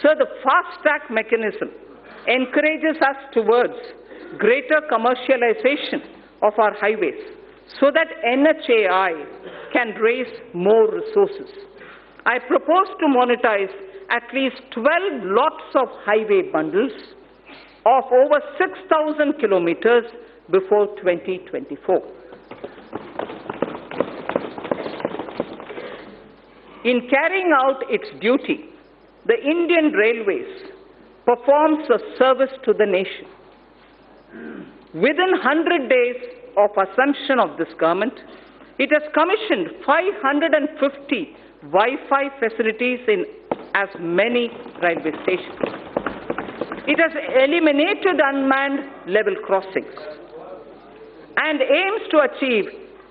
So the fast-track mechanism encourages us towards greater commercialization of our highways so that NHAI can raise more resources. I propose to monetize at least 12 lots of highway bundles of over 6,000 kilometers before 2024. In carrying out its duty, the Indian Railways performs a service to the nation. Within 100 days of assumption of this government, it has commissioned 550 Wi-Fi facilities in as many railway stations. It has eliminated unmanned level crossings and aims to achieve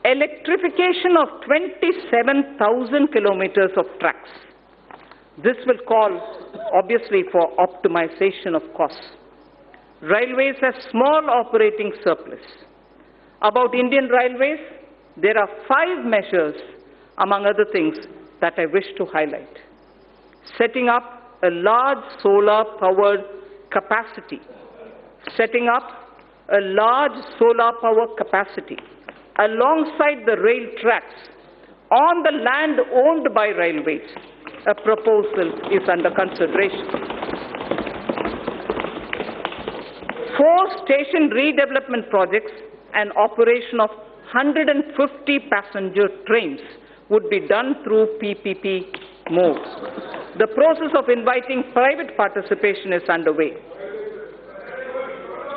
electrification of 27,000 kilometers of tracks. This will call, obviously, for optimization of costs. Railways have small operating surplus. About Indian Railways, there are 5 measures, among other things, that I wish to highlight. Setting up a large solar-powered capacity. Setting up a large solar power capacity alongside the rail tracks on the land owned by railways. A proposal is under consideration. 4 station redevelopment projects and operation of 150 passenger trains would be done through PPP mode. The process of inviting private participation is underway.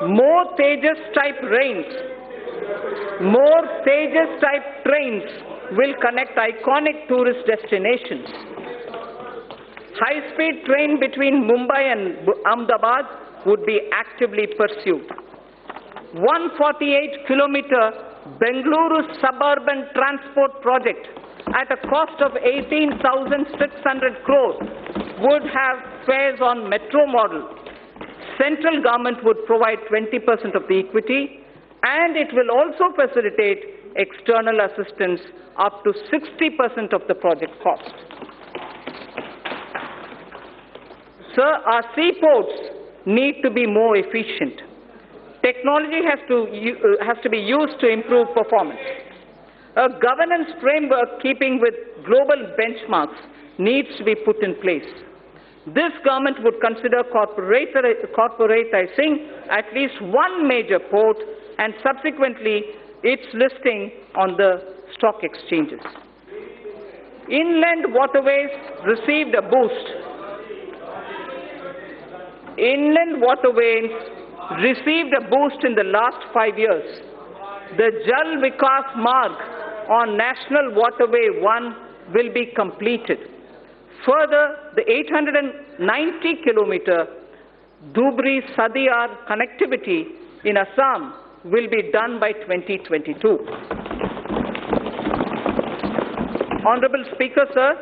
More Tejas-type trains will connect iconic tourist destinations. High-speed train between Mumbai and Ahmedabad would be actively pursued. 148-kilometer Bengaluru suburban transport project at a cost of 18,600 crores would have fares on metro model. Central government would provide 20% of the equity, and it will also facilitate external assistance up to 60% of the project cost. Sir, our seaports need to be more efficient. Technology has to be used to improve performance. A governance framework keeping with global benchmarks needs to be put in place. This government would consider corporatizing at least one major port and subsequently its listing on the stock exchanges. Inland waterways received a boost. Inland waterways received a boost in the last 5 years. The Jal Vikas Marg on National Waterway 1 will be completed. Further, the 890-kilometer Dhubri-Sadiyar connectivity in Assam will be done by 2022. Honorable Speaker, sir,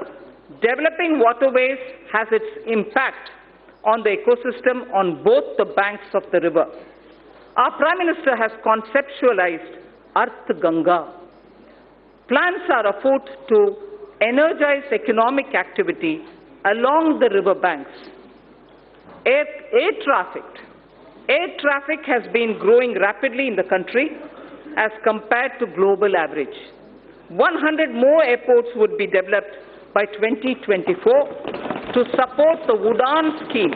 developing waterways has its impact on the ecosystem on both the banks of the river. Our Prime Minister has conceptualized Arth Ganga. Plans are afoot to energize economic activity along the river banks. Air traffic has been growing rapidly in the country as compared to global average. 100 more airports would be developed by 2024 to support the Udaan scheme.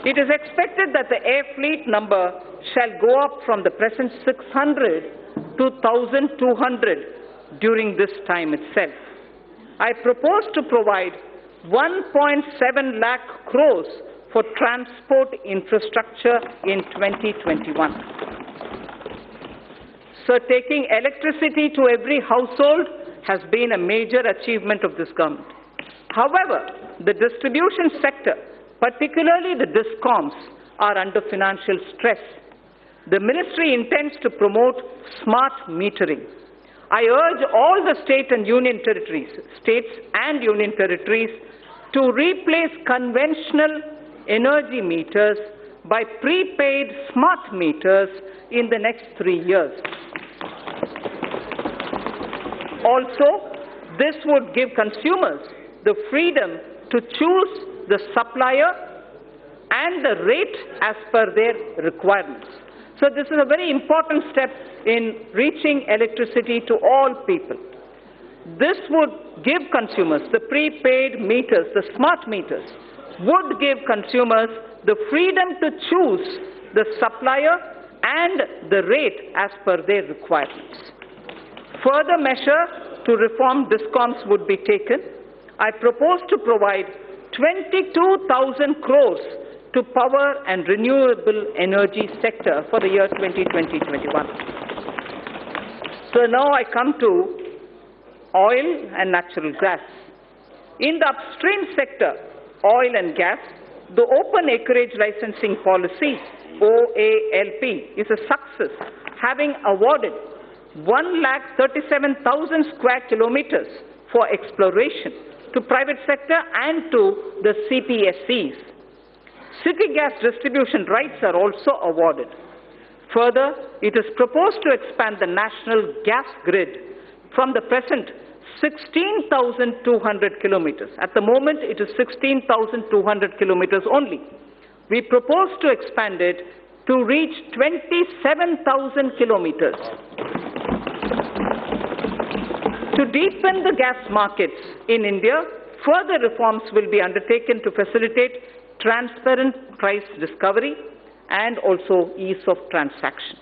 It is expected that the air fleet number shall go up from the present 600 to 1,200 during this time itself. I propose to provide 1.7 lakh crores for transport infrastructure in 2021. So taking electricity to every household has been a major achievement of this government. However, the distribution sector, particularly the DISCOMs, are under financial stress. The ministry intends to promote smart metering. I urge all the states and union territories to replace conventional energy meters by prepaid smart meters in the next 3 years. Also, this would give consumers the freedom to choose the supplier and the rate as per their requirements. So this is a very important step in reaching electricity to all people. This would give consumers, the prepaid meters, the smart meters, would give consumers the freedom to choose the supplier and the rate as per their requirements. Further measure to reform DISCOMs would be taken. I propose to provide 22,000 crores to power and renewable energy sector for the year 2020-21. So now I come to oil and natural gas. In the upstream sector, oil and gas, the open acreage licensing policy, OALP, is a success, having awarded 137,000 square kilometers for exploration to private sector and to the CPSCs. City gas distribution rights are also awarded. Further, it is proposed to expand the national gas grid from the present 16,200 kilometers. At the moment, it is 16,200 kilometers only. We propose to expand it to reach 27,000 kilometers. To deepen the gas markets in India, further reforms will be undertaken to facilitate transparent price discovery and also ease of transactions.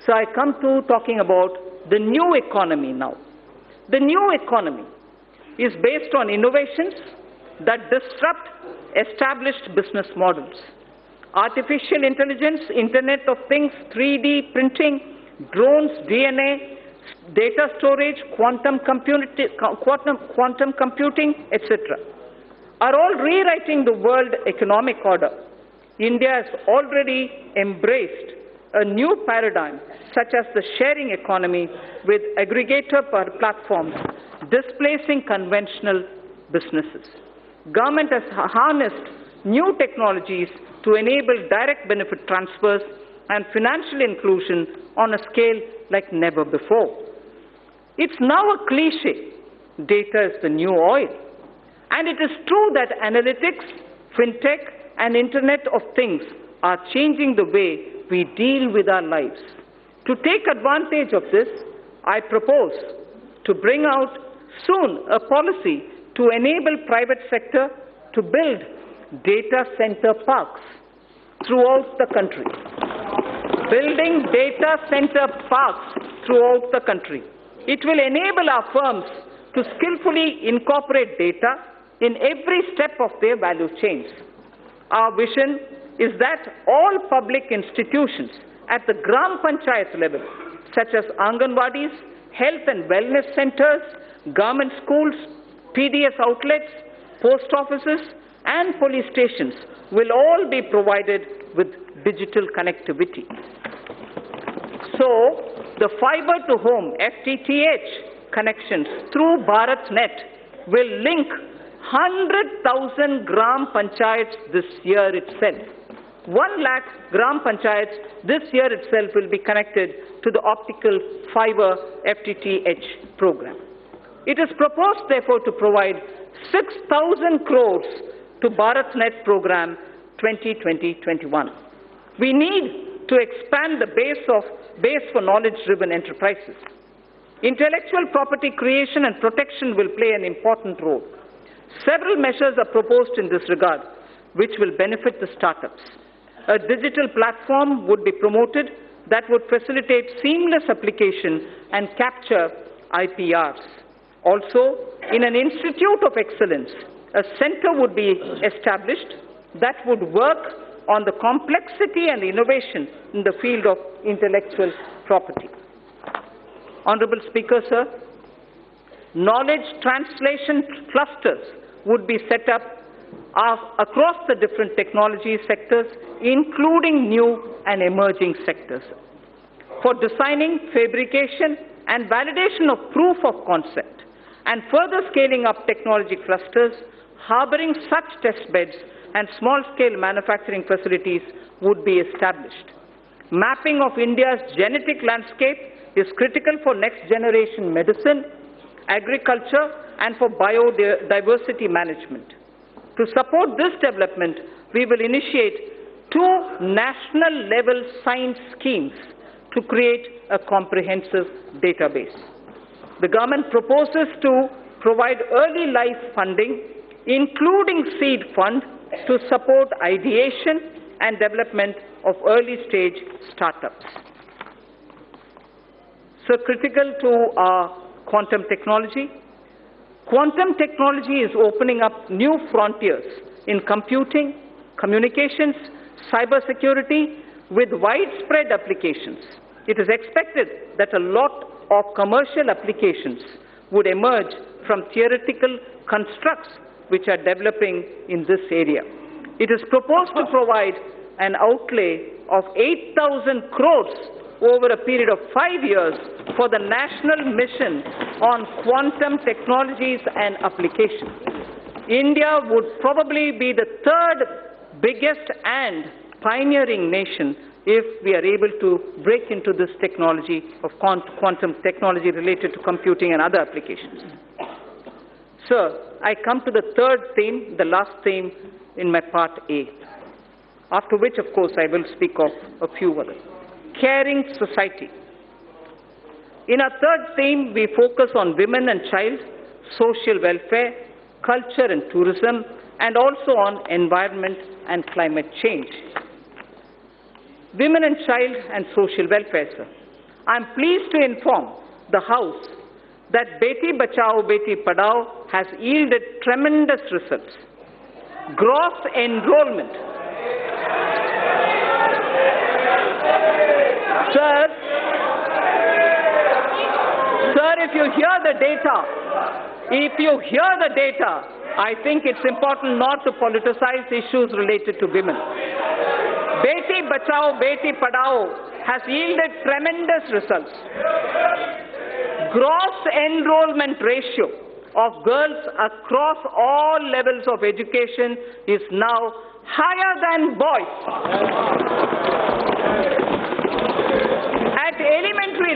So I come to talking about the new economy now. The new economy is based on innovations that disrupt established business models. Artificial intelligence, Internet of Things, 3D printing, drones, DNA, data storage, quantum computing, etc. are all rewriting the world economic order. India has already embraced a new paradigm, such as the sharing economy with aggregator platforms, displacing conventional businesses. Government has harnessed new technologies to enable direct benefit transfers and financial inclusion on a scale like never before. It's now a cliche, data is the new oil. And it is true that analytics, fintech, and Internet of Things are changing the way we deal with our lives. To take advantage of this, I propose to bring out soon a policy to enable private sector to build data center parks throughout the country. Building data center parks throughout the country. It will enable our firms to skillfully incorporate data in every step of their value chains. Our vision is that all public institutions at the Gram Panchayat level, such as Anganwadis, health and wellness centers, government schools, PDS outlets, post offices, and police stations will all be provided with digital connectivity. So, the fiber to home FTTH connections through BharatNet will link 100,000 Gram Panchayats this year itself. 1 lakh Gram Panchayats this year itself will be connected to the optical fiber FTTH program. It is proposed, therefore, to provide 6,000 crores to BharatNet program 2020-21. We need to expand the base for knowledge-driven enterprises. Intellectual property creation and protection will play an important role. Several measures are proposed in this regard, which will benefit the startups. A digital platform would be promoted that would facilitate seamless application and capture IPRs. Also, in an institute of excellence, a center would be established that would work on the complexity and innovation in the field of intellectual property. Honorable Speaker, sir, knowledge translation clusters would be set up across the different technology sectors, including new and emerging sectors, for designing, fabrication, and validation of proof of concept, and further scaling up technology clusters, harboring such test beds and small-scale manufacturing facilities would be established. Mapping of India's genetic landscape is critical for next-generation medicine, agriculture, and for biodiversity management. To support this development, we will initiate 2 national-level science schemes to create a comprehensive database. The government proposes to provide early life funding, including seed fund, to support ideation and development of early-stage startups. So critical to our quantum technology. Quantum technology is opening up new frontiers in computing, communications, cybersecurity, with widespread applications. It is expected that a lot of commercial applications would emerge from theoretical constructs which are developing in this area. It is proposed to provide an outlay of 8,000 crores over a period of 5 years for the national mission on quantum technologies and applications. India would probably be the 3rd biggest and pioneering nation if we are able to break into this technology of quantum technology related to computing and other applications. Sir, I come to the 3rd theme, the last theme in my part A, after which, of course, I will speak of a few others. Caring society. In our 3rd theme, we focus on women and child, social welfare, culture and tourism, and also on environment and climate change. Women and child and social welfare, sir. I am pleased to inform the House that Beti Bachao, Beti Padhao has yielded tremendous results. Gross enrollment. Sir, if you hear the data, I think it's important not to politicize issues related to women. Beti Bachao, Beti Padhao has yielded tremendous results. Gross enrollment ratio of girls across all levels of education is now higher than boys. At elementary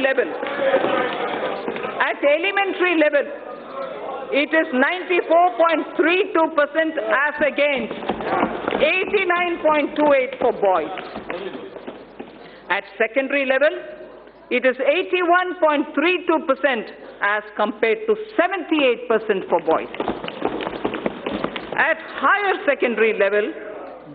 level, it is 94.32% as against 89.28% for boys. At secondary level, it is 81.32% as compared to 78% for boys. At higher secondary level,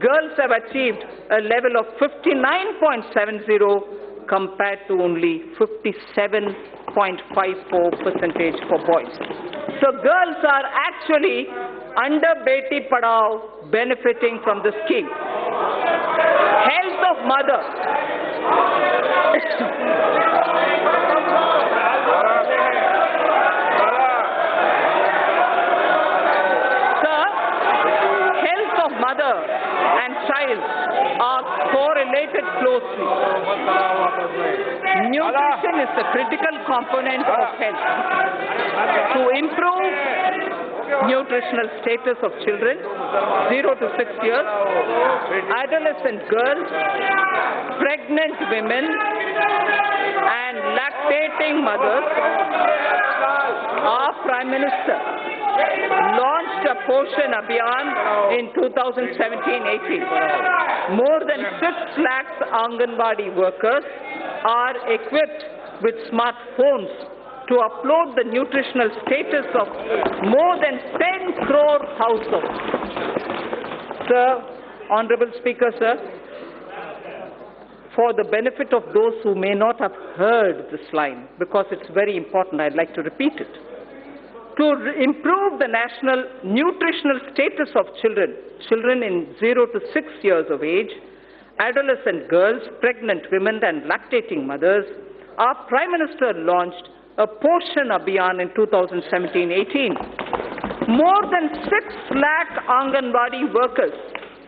girls have achieved a level of 59.70% compared to only 57.54% for boys. So girls are actually, under Beti Padhao, benefiting from the scheme. Health of mother. Sir, health of mother and child are correlated closely. Nutrition is a critical component of health. To improve nutritional status of children 0 to 6 years, adolescent girls, pregnant women, and lactating mothers, our Prime Minister launched a Poshan Abhiyan in 2017-18. More than 6 lakhs Anganwadi workers are equipped with smartphones to upload the nutritional status of more than 10 crore households. Sir, Honorable Speaker, sir, for the benefit of those who may not have heard this line, because it's very important, I'd like to repeat it. To improve the national nutritional status of children in 0 to 6 years of age, adolescent girls, pregnant women, and lactating mothers, our Prime Minister launched a Poshan Abhiyan in 2017-18. More than 6 lakh Anganwadi workers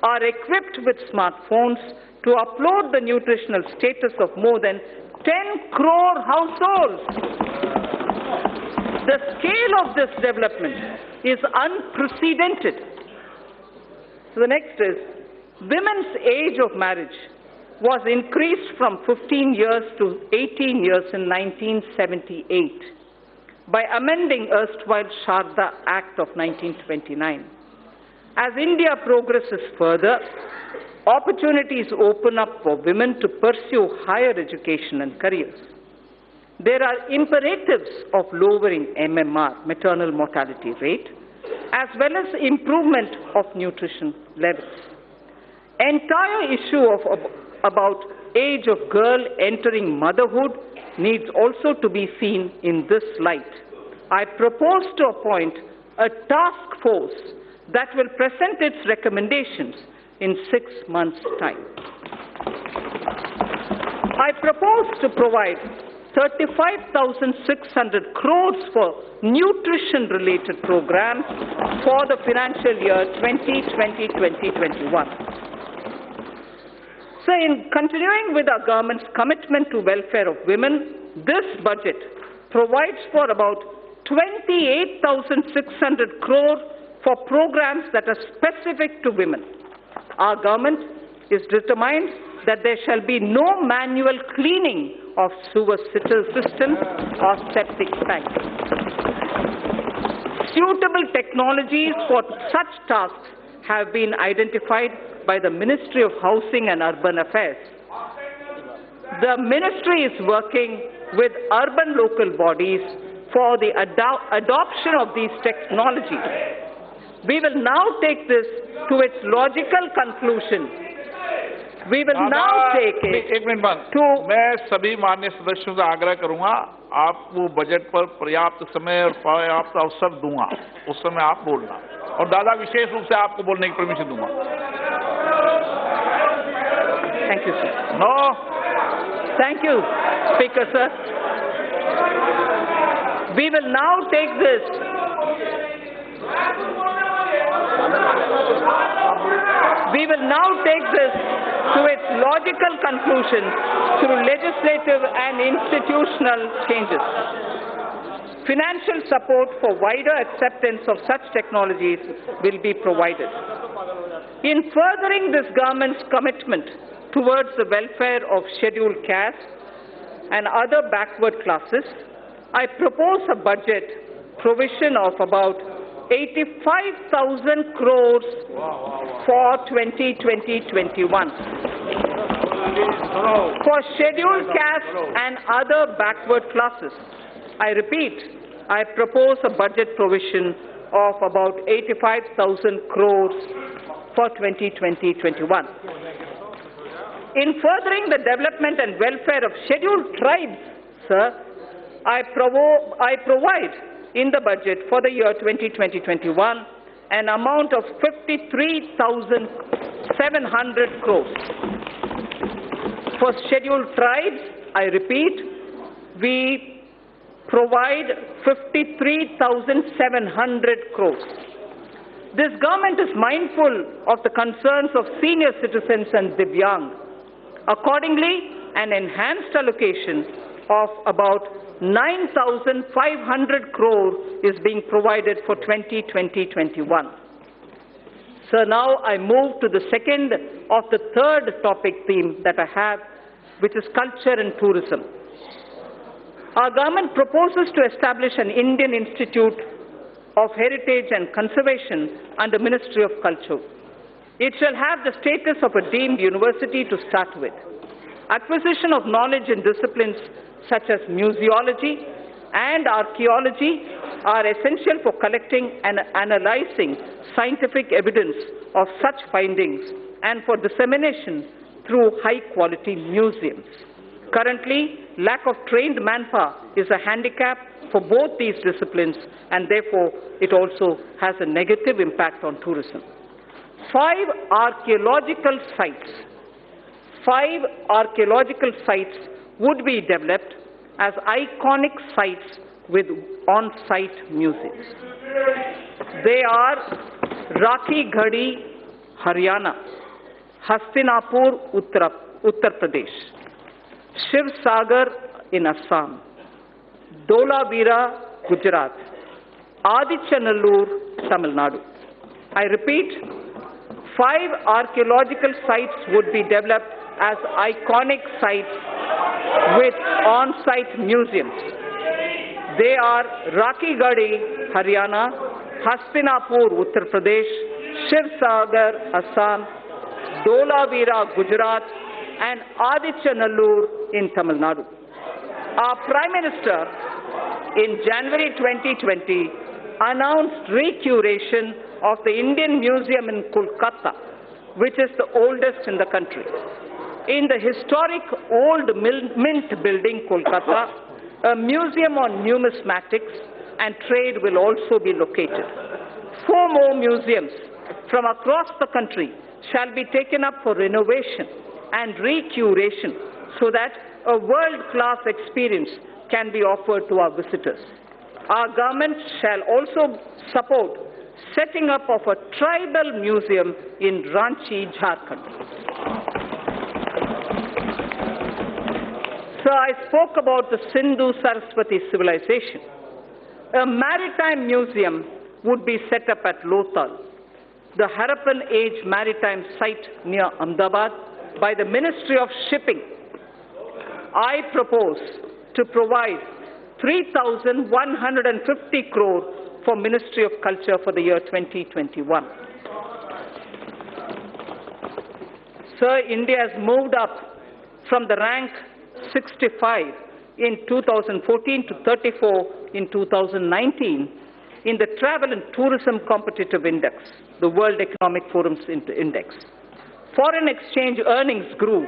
are equipped with smartphones to upload the nutritional status of more than 10 crore households. The scale of this development is unprecedented. So the next is, women's age of marriage was increased from 15 years to 18 years in 1978 by amending erstwhile Sharda Act of 1929. As India progresses further, opportunities open up for women to pursue higher education and careers. There are imperatives of lowering MMR, maternal mortality rate, as well as improvement of nutrition levels. Entire issue about age of girl entering motherhood needs also to be seen in this light. I propose to appoint a task force that will present its recommendations in 6 months' time. I propose to provide 35,600 crores for nutrition-related programs for the financial year 2020-2021. So, in continuing with our government's commitment to welfare of women, this budget provides for about 28,600 crores for programs that are specific to women. Our government is determined that there shall be no manual cleaning of sewer systems or septic tanks. Suitable technologies for such tasks have been identified by the Ministry of Housing and Urban Affairs. The Ministry is working with urban local bodies for the adoption of these technologies. We will now take this to its logical conclusion. We will now take it एक minute बंद। मैं सभी माननीय सदस्यों से आग्रह करूंगा, आपको बजट पर पर्याप्त समय और पर्याप्त अवसर दूंगा, उस समय आप बोलना, और दादा विशेष रूप से आपको बोलने की परमिशन दूंगा। Thank you, sir. No. Thank you, Speaker, sir. We will now take this. We will now take this to its logical conclusion through legislative and institutional changes. Financial support for wider acceptance of such technologies will be provided. In furthering this government's commitment towards the welfare of scheduled castes and other backward classes, I propose a budget provision of about 85,000 crores for 2020-21 for scheduled castes and other backward classes. I repeat, I propose a budget provision of about 85,000 crores for 2020-21. In furthering the development and welfare of scheduled tribes, sir, I provide in the budget for the year 2020-21 an amount of 53,700 crores. For scheduled tribes, I repeat, we provide 53,700 crores. This government is mindful of the concerns of senior citizens and Divyang. Accordingly, an enhanced allocation of about 9,500 crores is being provided for 2020-21. So now I move to the second of the third topic theme that I have, which is culture and tourism. Our government proposes to establish an Indian Institute of Heritage and Conservation under Ministry of Culture. It shall have the status of a deemed university to start with. Acquisition of knowledge in disciplines such as museology and archaeology are essential for collecting and analyzing scientific evidence of such findings and for dissemination through high-quality museums. Currently, lack of trained manpower is a handicap for both these disciplines, and therefore it also has a negative impact on tourism. 5 archaeological sites would be developed as iconic sites with on-site museums. They are Rakhi Ghadi, Haryana; Hastinapur, Uttar Pradesh; Shiv Sagar in Assam; Dholavira, Gujarat; Adichanallur, Tamil Nadu. I repeat, 5 archaeological sites would be developed as iconic sites with on-site museums. They are Rakhi Ghadi, Haryana; Hastinapur, Uttar Pradesh; Shivsagar, Assam, Dholavira, Gujarat, and Adichanallur in Tamil Nadu. Our Prime Minister, in January 2020, announced recuration of the Indian Museum in Kolkata, which is the oldest in the country. In the historic Old Mint building, Kolkata, a museum on numismatics and trade will also be located. 4 more museums from across the country shall be taken up for renovation and recuration so that a world-class experience can be offered to our visitors. Our government shall also support setting up of a tribal museum in Ranchi, Jharkhand. So I spoke about the Sindhu-Saraswati civilization. A maritime museum would be set up at Lothal, the Harappan Age maritime site near Ahmedabad, by the Ministry of Shipping. I propose to provide 3,150 crore for Ministry of Culture for the year 2021. Sir, India has moved up from the rank 65 in 2014 to 34 in 2019 in the Travel and Tourism Competitive Index, the World Economic Forum's index. Foreign exchange earnings grew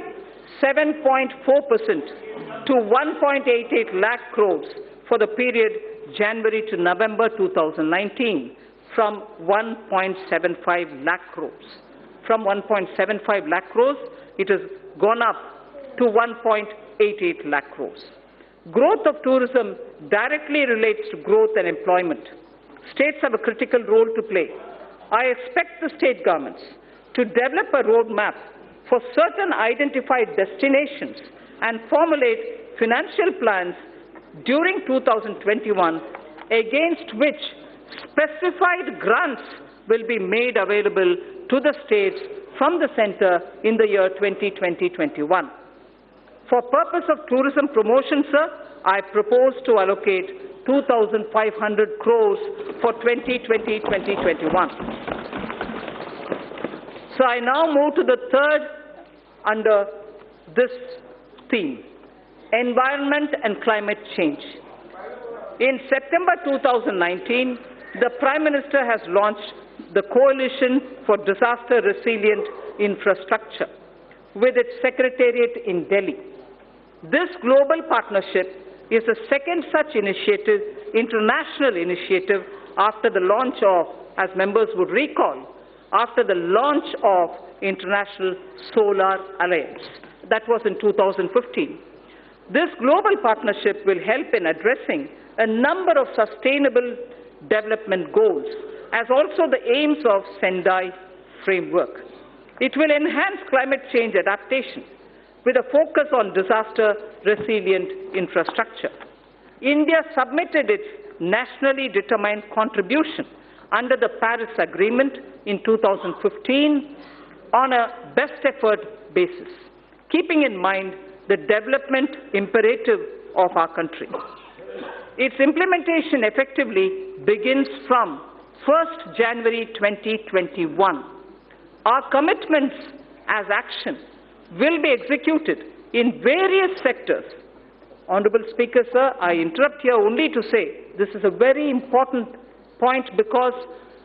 7.4% to 1.88 lakh crores for the period January to November 2019 from 1.75 lakh crores. From 1.75 lakh crores, it has gone up to 1.88 lakh crores. Growth of tourism directly relates to growth and employment. States have a critical role to play. I expect the state governments to develop a roadmap for certain identified destinations and formulate financial plans during 2021 against which specified grants will be made available to the states from the centre in the year 2020-21. For purpose of tourism promotion, sir, I propose to allocate 2,500 crores for 2020-2021. So I now move to the third under this theme, environment and climate change. In September 2019, the Prime Minister has launched the Coalition for Disaster Resilient Infrastructure with its secretariat in Delhi. This global partnership is the second such initiative, international initiative, after the launch of, as members would recall, after the launch of International Solar Alliance. That was in 2015. This global partnership will help in addressing a number of sustainable development goals, as also the aims of Sendai framework. It will enhance climate change adaptation with a focus on disaster-resilient infrastructure. India submitted its nationally determined contribution under the Paris Agreement in 2015 on a best effort basis, keeping in mind the development imperative of our country. Its implementation effectively begins from 1st January 2021. Our commitments as action will be executed in various sectors. Honourable Speaker, sir, I interrupt here only to say this is a very important point because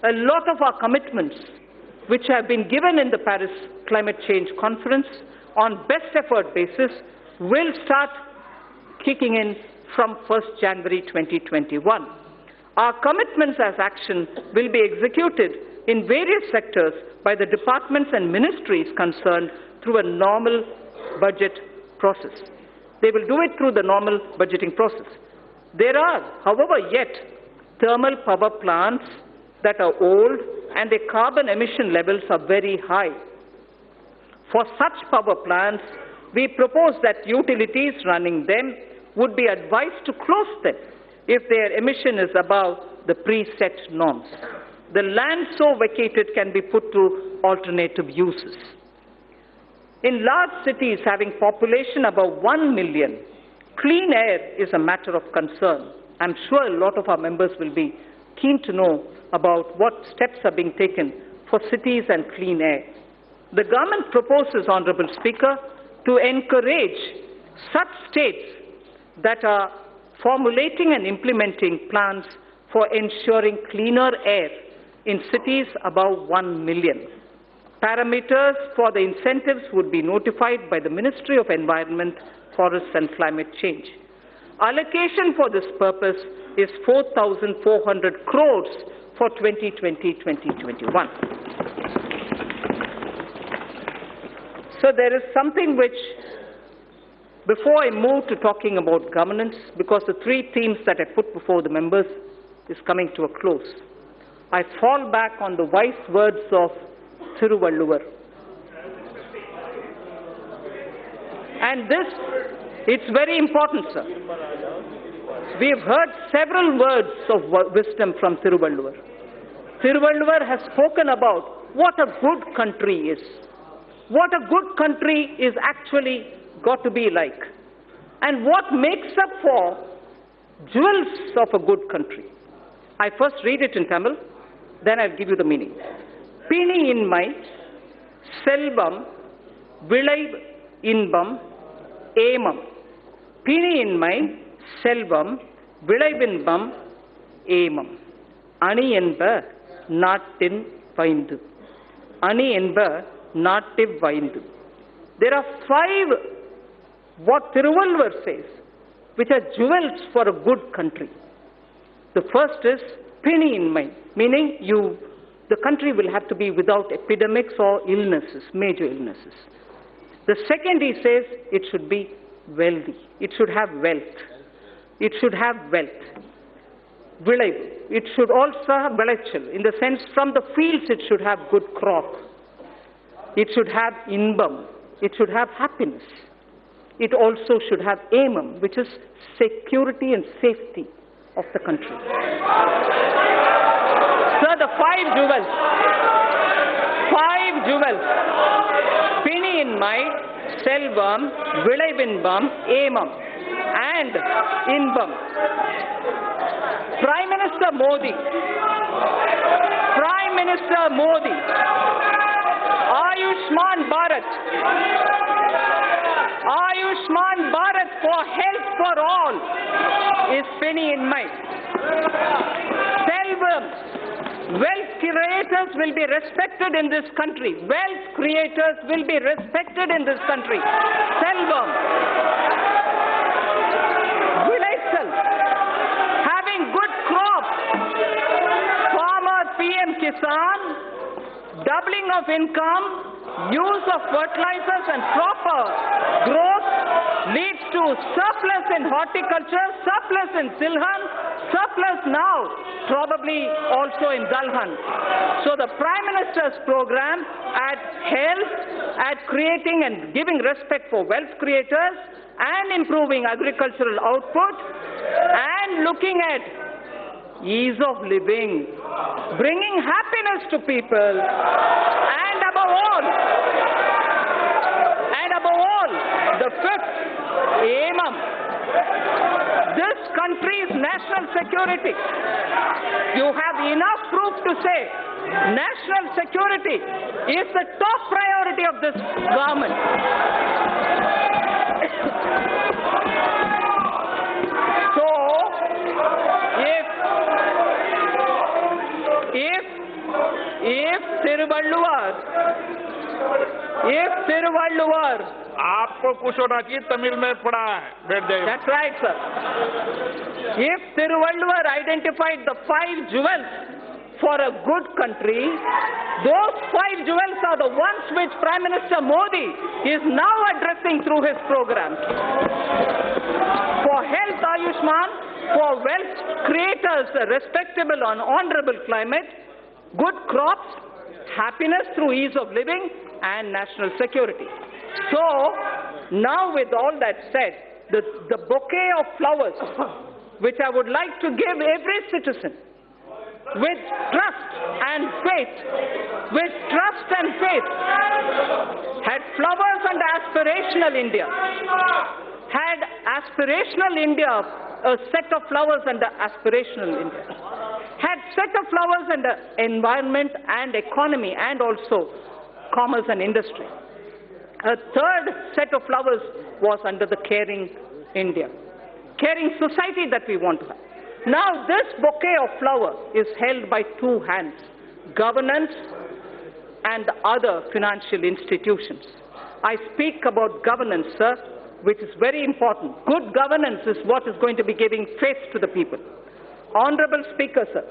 a lot of our commitments which have been given in the Paris Climate Change Conference on best effort basis will start kicking in from 1st January 2021. Our commitments as action will be executed in various sectors by the departments and ministries concerned through a normal budget process. They will do it through the normal budgeting process. There are, however, yet thermal power plants that are old and their carbon emission levels are very high. For such power plants, we propose that utilities running them would be advised to close them if their emission is above the preset norms. The land so vacated can be put to alternative uses. In large cities having population above 1 million, clean air is a matter of concern. I'm sure a lot of our members will be keen to know about what steps are being taken for cities and clean air. The government proposes, Honourable Speaker, to encourage such states that are formulating and implementing plans for ensuring cleaner air in cities above 1 million. Parameters for the incentives would be notified by the Ministry of Environment, Forests and Climate Change. Allocation for this purpose is 4,400 crores for 2020-2021. So there is something which, before I move to talking about governance, because the three themes that I put before the members is coming to a close, I fall back on the wise words of Thiruvalluvar. And this, it's very important, sir. We have heard several words of wisdom from Thiruvalluvar. Thiruvalluvar has spoken about what a good country is. What a good country is actually got to be like. And what makes up for jewels of a good country. I first read it in Tamil, then I'll give you the meaning. Pini inmai, selvam, vilai inbam, emam. Pini inmai, selvam, vilai inbam, emam. Ani enba, nattin vaindu. Ani enba, nattiv vaindu. There are 5, what Thiruvalluvar says, which are jewels for a good country. The first is pini inmai, meaning the country will have to be without epidemics or illnesses, major illnesses. The second, he says, it should be wealthy. It should have wealth. It should have wealth. Vilai. It should also have velachal. In the sense, from the fields, it should have good crop. It should have inbam. It should have happiness. It also should have emam, which is security and safety of the country. Sir, the 5 jewels. 5 jewels. Pini inmai, selvam, vilai inbam, emam, and inbam. Prime Minister Modi, Ayushman Bharat for health for all is penny in mind. Selvam, wealth creators will be respected in this country. Wealth creators will be respected in this country. Selvam. Vilaichal, having good crops. Farmer PM Kisan, doubling of income, use of fertilizers and proper growth leads to surplus in horticulture, surplus in Silhan, surplus now, probably also in Dalhan. So the Prime Minister's program at health, at creating and giving respect for wealth creators and improving agricultural output and looking at ease of living, bringing happiness to people, and above all, the fifth, emam, this country's national security. You have enough proof to say national security is the top priority of this government. So, if Thiruvalluvar, आपको कुछ होना चाहिए, तमिल में पढ़ा है, बैठ जाइए. That's right, sir. If Thiruvalluvar identified the 5 jewels for a good country, those 5 jewels are the ones which Prime Minister Modi is now addressing through his programs. For health, Ayushman, for wealth creators, a respectable and honorable climate, good crops, happiness through ease of living, and national security. So, now with all that said, the bouquet of flowers which I would like to give every citizen with trust and faith, had flowers under aspirational India, had aspirational India, a set of flowers under aspirational India, had set of flowers under environment and economy and also commerce and industry. A third set of flowers was under the caring India, caring society that we want to have. Now this bouquet of flower is held by two hands, governance and other financial institutions. I speak about governance, sir, which is very important. Good governance is what is going to be giving face to the people. Honorable Speaker, sir,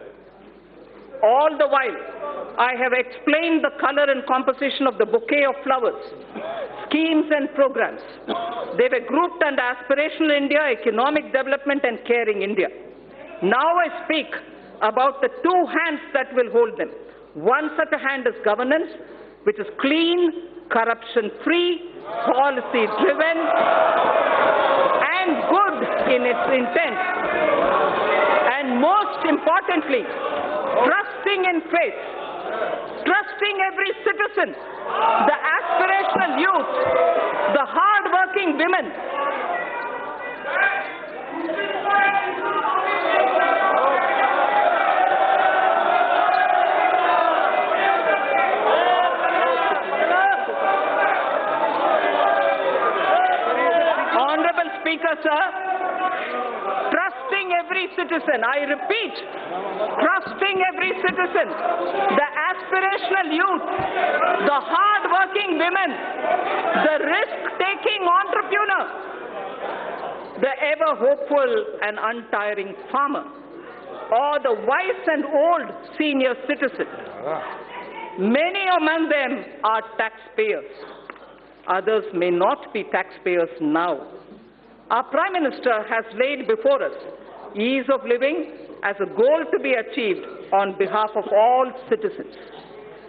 all the while I have explained the color and composition of the bouquet of flowers, schemes and programs. They were grouped under Aspirational India, Economic Development and Caring India. Now I speak about the two hands that will hold them. One such a hand is governance, which is clean, corruption-free, policy-driven, and good in its intent. And most importantly, trusting in faith, trusting every citizen, the aspirational youth, the hard-working women. Honorable Speaker, sir, trusting every citizen, I repeat, trusting every citizen, the aspirational youth, the hard-working women, the risk-taking entrepreneur, the ever-hopeful and untiring farmer, or the wise and old senior citizen. Many among them are taxpayers. Others may not be taxpayers now. Our Prime Minister has laid before us ease of living as a goal to be achieved on behalf of all citizens.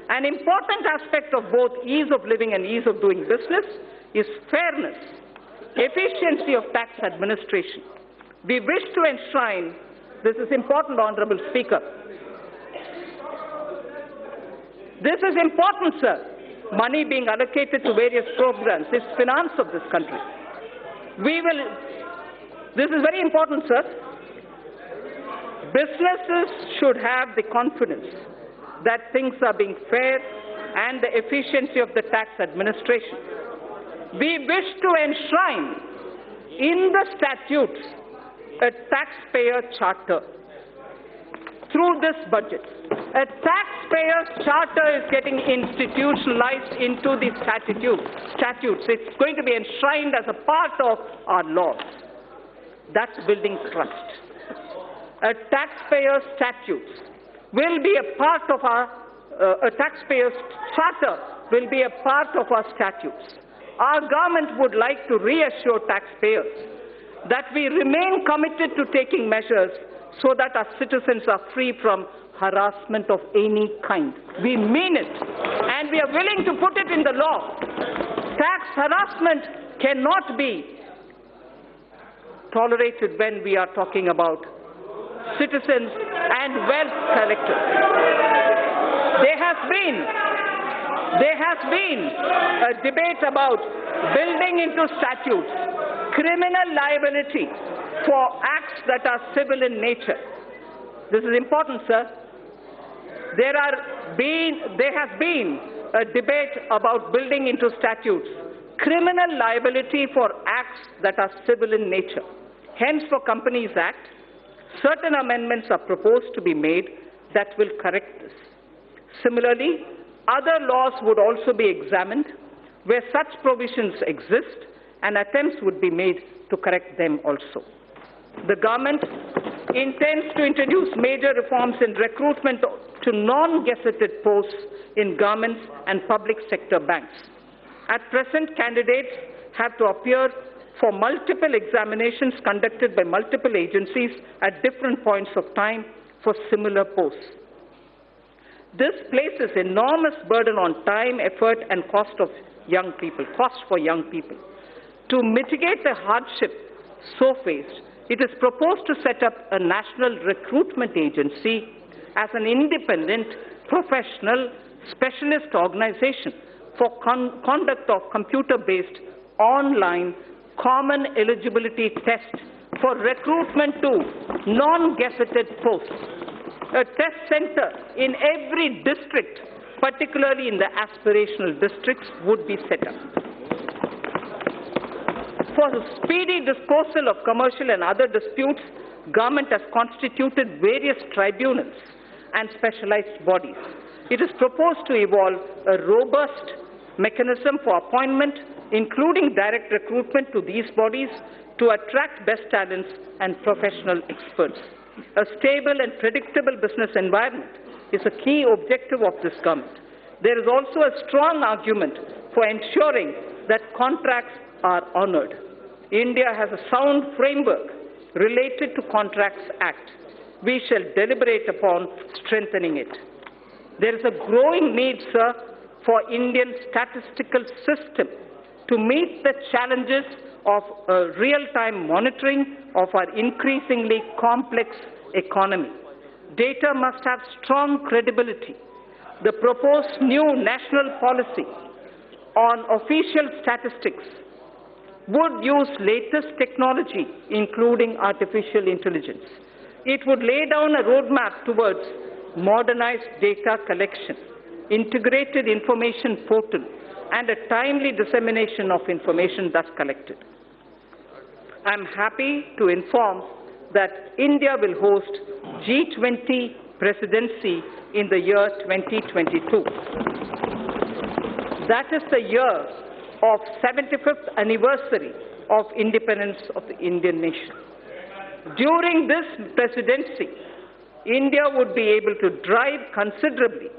An important aspect of both ease of living and ease of doing business is fairness, efficiency of tax administration. We wish to enshrine, this is important, Honorable Speaker. This is important, sir. Money being allocated to various programs is finance of this country. This is very important, sir. Businesses should have the confidence that things are being fair and the efficiency of the tax administration. We wish to enshrine in the statutes a taxpayer charter through this budget. A taxpayer charter is getting institutionalized into the statutes. It's going to be enshrined as a part of our laws. That's building trust. A taxpayer statutes will be a part of our, a taxpayer charter will be a part of our statutes. Our government would like to reassure taxpayers that we remain committed to taking measures so that our citizens are free from harassment of any kind. We mean it, and we are willing to put it in the law. Tax harassment cannot be tolerated when we are talking about citizens and wealth collectors. There has been a debate about building into statutes criminal liability for acts that are civil in nature. This is important, sir. There has been a debate about building into statutes criminal liability for acts that are civil in nature. Hence, for Companies Act, certain amendments are proposed to be made that will correct this. Similarly, other laws would also be examined where such provisions exist, and attempts would be made to correct them also. The government intends to introduce major reforms in recruitment to non-gazetted posts in governments and public sector banks. At present, candidates have to appear for multiple examinations conducted by multiple agencies at different points of time for similar posts. This places enormous burden on time, effort, and cost for young people. To mitigate the hardship so faced, it is proposed to set up a national recruitment agency as an independent, professional, specialist organization for conduct of computer-based online common eligibility test for recruitment to non-gazetted posts. A test center in every district, particularly in the aspirational districts, would be set up. For the speedy disposal of commercial and other disputes, government has constituted various tribunals and specialized bodies. It is proposed to evolve a robust mechanism for appointment, including direct recruitment to these bodies to attract best talents and professional experts. A stable and predictable business environment is a key objective of this government. There is also a strong argument for ensuring that contracts are honoured. India has a sound framework related to Contracts Act. We shall deliberate upon strengthening it. There is a growing need, sir, for Indian statistical system to meet the challenges of real-time monitoring of our increasingly complex economy. Data must have strong credibility. The proposed new national policy on official statistics would use latest technology, including artificial intelligence. It would lay down a roadmap towards modernized data collection, integrated information portal, and a timely dissemination of information thus collected. I am happy to inform that India will host G20 presidency in the year 2022. That is the year of 75th anniversary of independence of the Indian nation. During this presidency, India would be able to drive considerably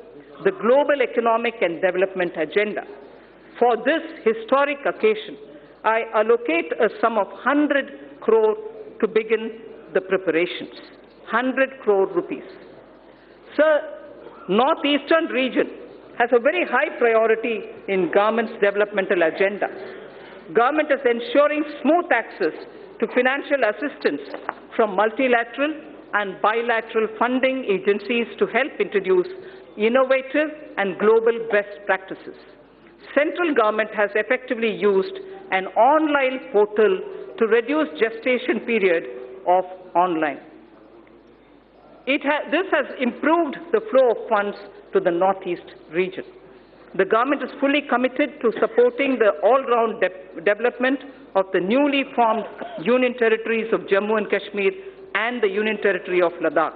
the global economic and development agenda. For this historic occasion, I allocate a sum of 100 crore to begin the preparations. 100 crore rupees. Sir, Northeastern region has a very high priority in government's developmental agenda. Government is ensuring smooth access to financial assistance from multilateral and bilateral funding agencies to help introduce innovative and global best practices. Central government has effectively used an online portal to reduce gestation period of online. This has improved the flow of funds to the Northeast region. The government is fully committed to supporting the all-round development of the newly formed Union Territories of Jammu and Kashmir and the Union Territory of Ladakh.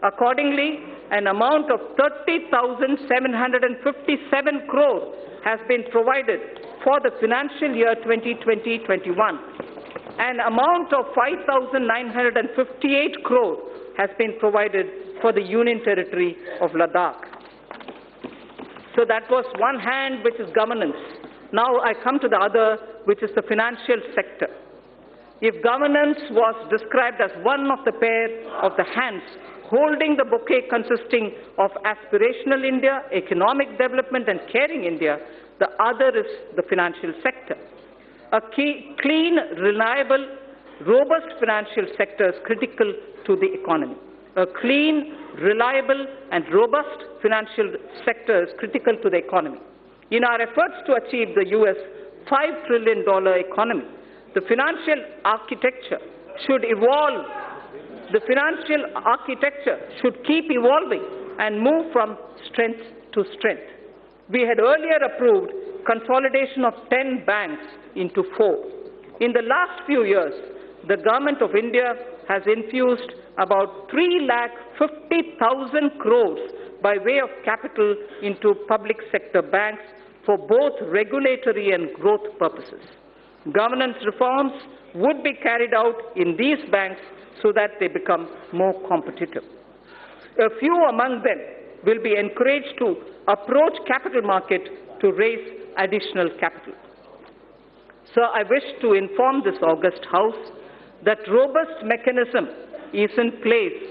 Accordingly, an amount of 30,757 crore has been provided for the financial year 2020-21. An amount of 5,958 crore has been provided for the Union Territory of Ladakh. So that was one hand, which is governance. Now I come to the other, which is the financial sector. If governance was described as one of the pair of the hands holding the bouquet consisting of aspirational India, economic development and caring India, the other is the financial sector. A clean, reliable, robust financial sector is critical to the economy. A clean, reliable and robust financial sector is critical to the economy. In our efforts to achieve the US $5 trillion economy, the financial architecture should evolve. The financial architecture should keep evolving and move from strength to strength. We had earlier approved consolidation of 10 banks into 4. In the last few years, the Government of India has infused about 3,50,000 crores by way of capital into public sector banks for both regulatory and growth purposes. Governance reforms would be carried out in these banks so that they become more competitive. A few among them will be encouraged to approach capital market to raise additional capital. So I wish to inform this august House that robust mechanism is in place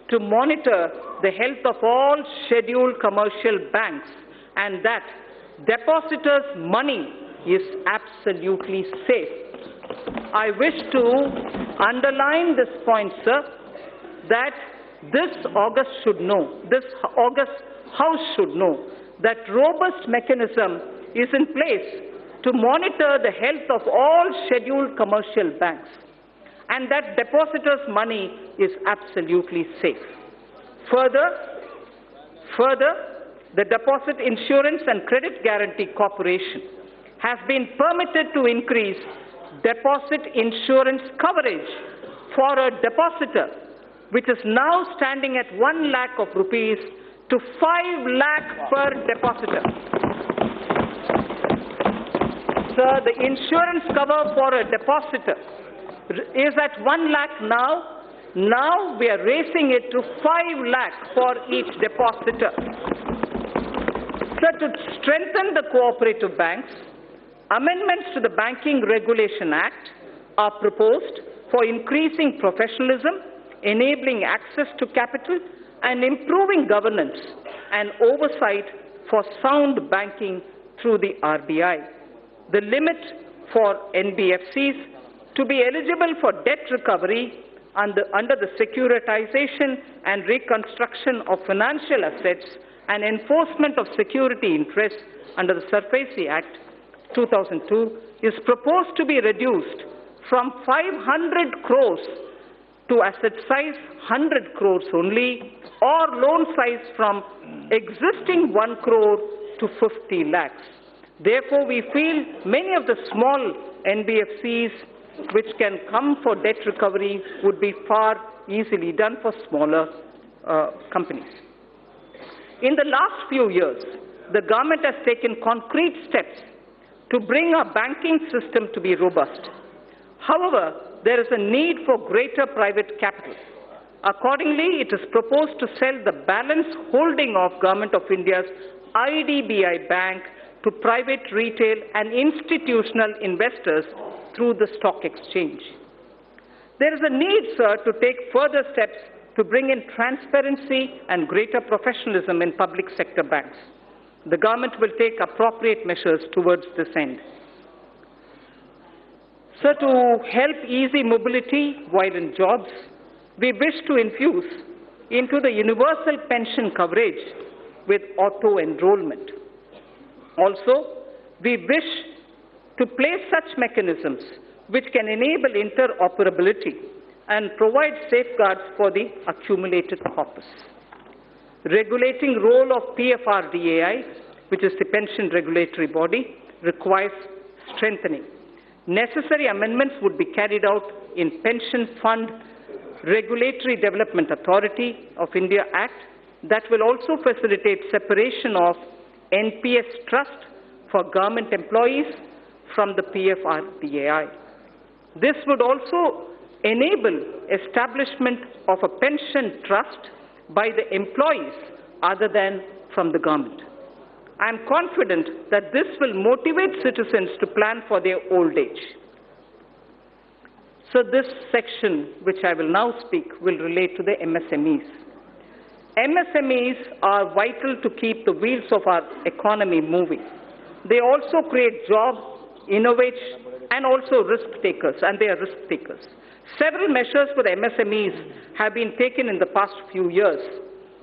to monitor the health of all scheduled commercial banks and that depositors' money is absolutely safe. I wish to underline this point, sir, that this August House should know that robust mechanism is in place to monitor the health of all scheduled commercial banks and that depositors' money is absolutely safe. Further, the Deposit Insurance and Credit Guarantee Corporation has been permitted to increase deposit insurance coverage for a depositor, which is now standing at 1 lakh of rupees to 5 lakh per depositor. Sir, the insurance cover for a depositor is at 1 lakh now. Now we are raising it to 5 lakh for each depositor. Sir, to strengthen the cooperative banks, amendments to the Banking Regulation Act are proposed for increasing professionalism, enabling access to capital, and improving governance and oversight for sound banking through the RBI. The limit for NBFCs to be eligible for debt recovery under the Securitization and Reconstruction of Financial Assets and Enforcement of Security Interests under the SARFAESI Act 2002 is proposed to be reduced from 500 crores to asset size 100 crores only, or loan size from existing 1 crore to 50 lakhs. Therefore, we feel many of the small NBFCs which can come for debt recovery would be far easily done for smaller companies. In the last few years, the government has taken concrete steps to bring our banking system to be robust. However, there is a need for greater private capital. Accordingly, it is proposed to sell the balance holding of Government of India's IDBI Bank to private, retail and institutional investors through the stock exchange. There is a need, sir, to take further steps to bring in transparency and greater professionalism in public sector banks. The government will take appropriate measures towards this end. Sir, to help easy mobility while in jobs, we wish to infuse into the universal pension coverage with auto-enrollment. Also, we wish to place such mechanisms which can enable interoperability and provide safeguards for the accumulated corpus. Regulating role of PFRDAI, which is the pension regulatory body, requires strengthening. Necessary amendments would be carried out in Pension Fund Regulatory Development Authority of India Act that will also facilitate separation of NPS trust for government employees from the PFRDAI. This would also enable establishment of a pension trust by the employees other than from the government. I am confident that this will motivate citizens to plan for their old age. So this section, which I will now speak, will relate to the MSMEs. MSMEs are vital to keep the wheels of our economy moving. They also create jobs, innovate, and also risk takers, and they are risk takers. Several measures for the MSMEs have been taken in the past few years.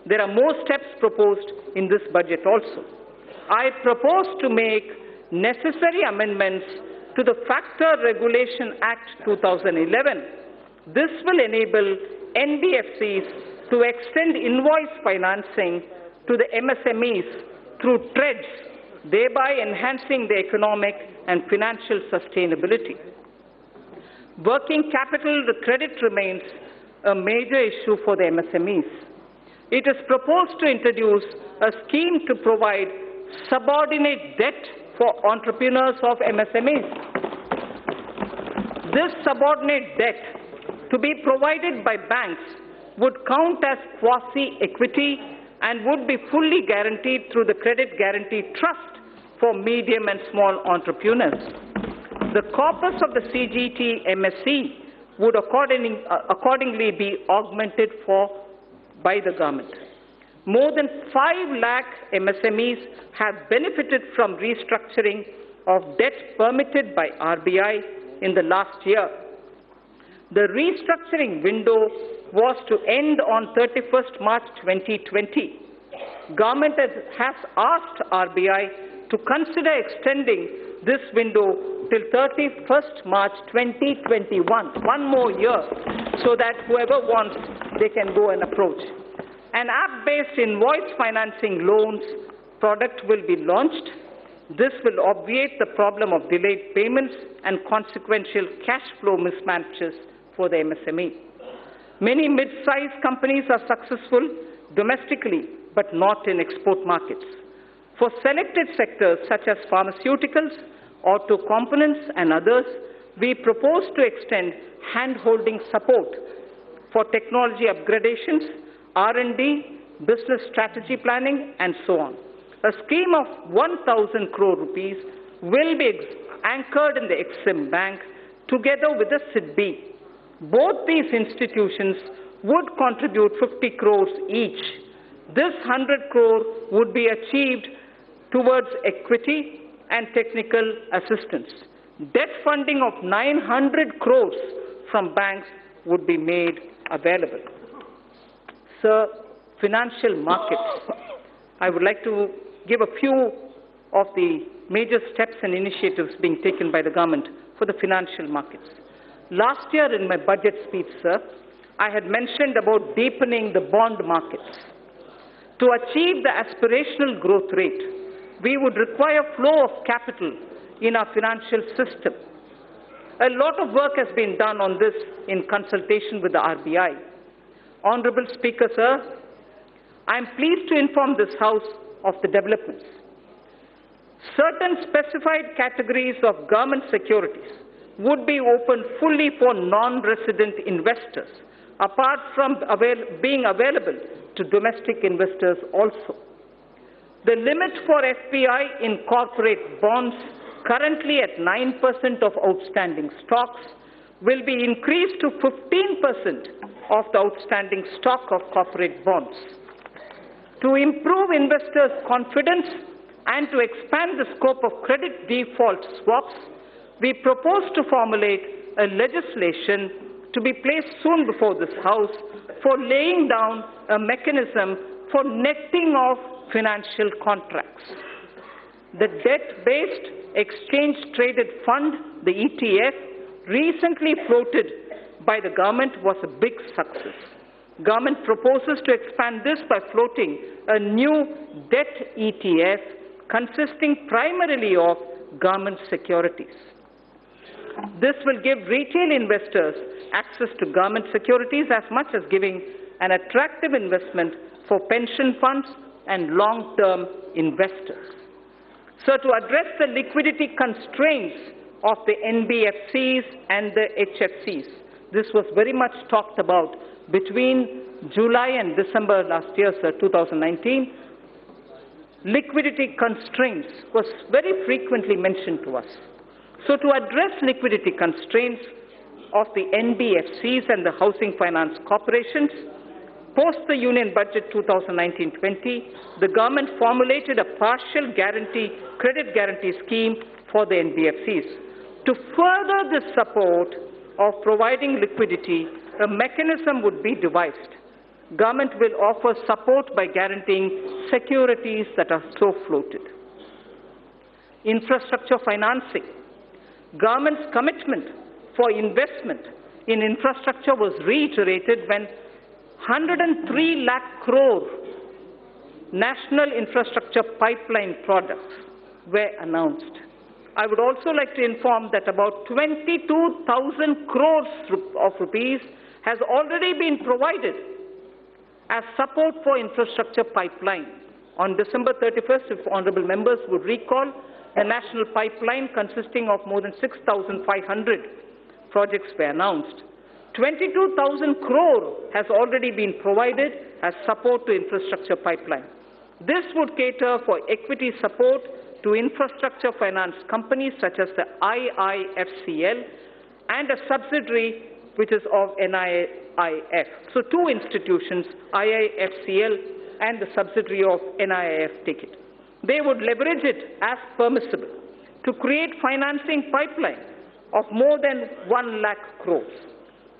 There are more steps proposed in this budget also. I propose to make necessary amendments to the Factor Regulation Act 2011. This will enable NBFCs to extend invoice financing to the MSMEs through TREDS, thereby enhancing the economic and financial sustainability. Working capital credit remains a major issue for the MSMEs. It is proposed to introduce a scheme to provide subordinate debt for entrepreneurs of MSMEs. This subordinate debt to be provided by banks would count as quasi-equity and would be fully guaranteed through the Credit Guarantee Trust for medium and small entrepreneurs. The corpus of the CGT MSC would accordingly be augmented by the government. More than 5 lakh MSMEs have benefited from restructuring of debt permitted by RBI in the last year. The restructuring window was to end on 31st March 2020. Government has asked RBI to consider extending this window till 31st March 2021, one more year, so that whoever wants, they can go and approach. An app-based invoice financing loans product will be launched. This will obviate the problem of delayed payments and consequential cash flow mismatches for the MSME. Many mid-sized companies are successful domestically, but not in export markets. For selected sectors such as pharmaceuticals, auto components, and others, we propose to extend hand-holding support for technology upgradations, R&D, business strategy planning, and so on. A scheme of 1,000 crore rupees will be anchored in the Exim Bank together with the SIDBI. Both these institutions would contribute 50 crores each. This 100 crore would be achieved towards equity and technical assistance. Debt funding of 900 crores from banks would be made available. Sir, financial markets. I would like to give a few of the major steps and initiatives being taken by the government for the financial markets. Last year in my budget speech, sir, I had mentioned about deepening the bond markets. To achieve the aspirational growth rate, we would require flow of capital in our financial system. A lot of work has been done on this in consultation with the RBI. Honorable Speaker, sir, I am pleased to inform this House of the developments. Certain specified categories of government securities would be opened fully for non-resident investors, apart from being available to domestic investors also. The limit for FPI in corporate bonds, currently at 9% of outstanding stocks, will be increased to 15% of the outstanding stock of corporate bonds. To improve investors' confidence and to expand the scope of credit default swaps, we propose to formulate a legislation to be placed soon before this House for laying down a mechanism for netting of financial contracts. The debt-based exchange-traded fund, the ETF, recently floated by the government was a big success. Government proposes to expand this by floating a new debt ETF consisting primarily of government securities. This will give retail investors access to government securities as much as giving an attractive investment for pension funds and long-term investors. So to address the liquidity constraints of the NBFCs and the HFCs, this was very much talked about between July and December last year, sir, 2019. Liquidity constraints was very frequently mentioned to us. So to address liquidity constraints of the NBFCs and the housing finance corporations, post the Union Budget 2019-20, the government formulated a partial credit guarantee scheme for the NBFCs. To further the support of providing liquidity, a mechanism would be devised. Government will offer support by guaranteeing securities that are so floated. Infrastructure financing. Government's commitment for investment in infrastructure was reiterated when 103 lakh crore national infrastructure pipeline projects were announced. I would also like to inform that about 22,000 crores of rupees has already been provided as support for infrastructure pipeline. On December 31st, if honourable members would recall, a national pipeline consisting of more than 6,500 projects were announced. 22,000 crore has already been provided as support to infrastructure pipeline. This would cater for equity support to infrastructure finance companies such as the IIFCL and a subsidiary which is of NIIF. So two institutions, IIFCL and the subsidiary of NIIF, take it. They would leverage it as permissible to create financing pipeline of more than 1 lakh crores.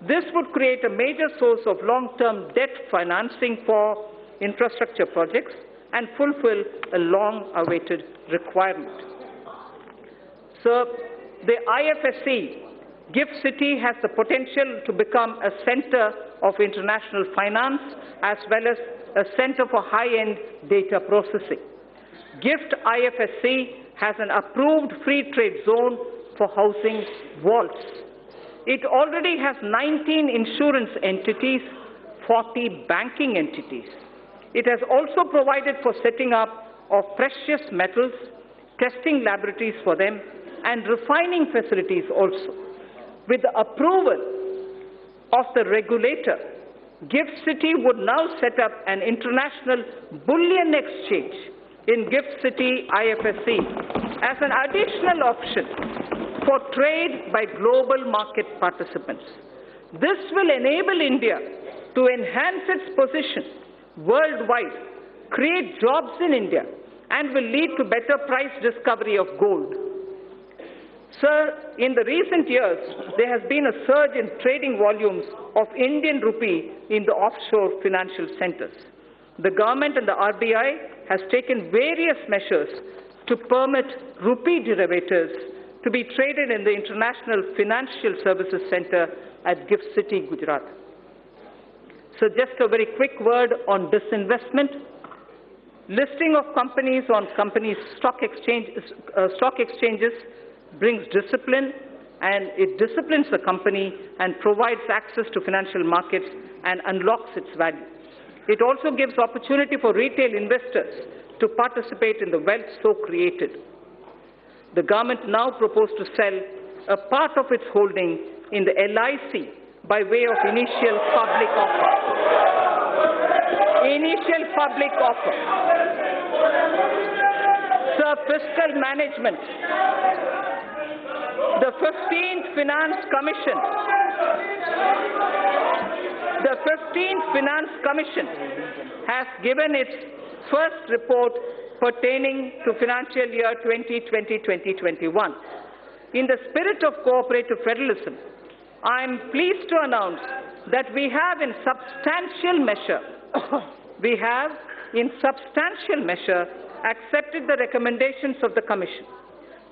This would create a major source of long-term debt financing for infrastructure projects and fulfill a long-awaited requirement. So, the IFSC, GIFT City, has the potential to become a center of international finance as well as a center for high-end data processing. GIFT IFSC has an approved free trade zone for housing vaults. It already has 19 insurance entities, 40 banking entities. It has also provided for setting up of precious metals, testing laboratories for them, and refining facilities also. With the approval of the regulator, GIFT City would now set up an international bullion exchange in GIFT City IFSC as an additional option for trade by global market participants. This will enable India to enhance its position worldwide, create jobs in India, and will lead to better price discovery of gold. Sir, in the recent years, there has been a surge in trading volumes of Indian rupee in the offshore financial centers. The government and the RBI has taken various measures to permit rupee derivatives to be traded in the International Financial Services Center at GIFT City, Gujarat. So just a very quick word on disinvestment. Listing of companies on stock exchanges brings discipline, and it disciplines the company and provides access to financial markets and unlocks its value. It also gives opportunity for retail investors to participate in the wealth so created. The government now proposes to sell a part of its holding in the LIC by way of initial public offer. Initial public offer. Sir, fiscal management. The 15th Finance Commission has given its first report pertaining to financial year 2020-2021. In the spirit of cooperative federalism, I am pleased to announce that we have in substantial measure accepted the recommendations of the Commission.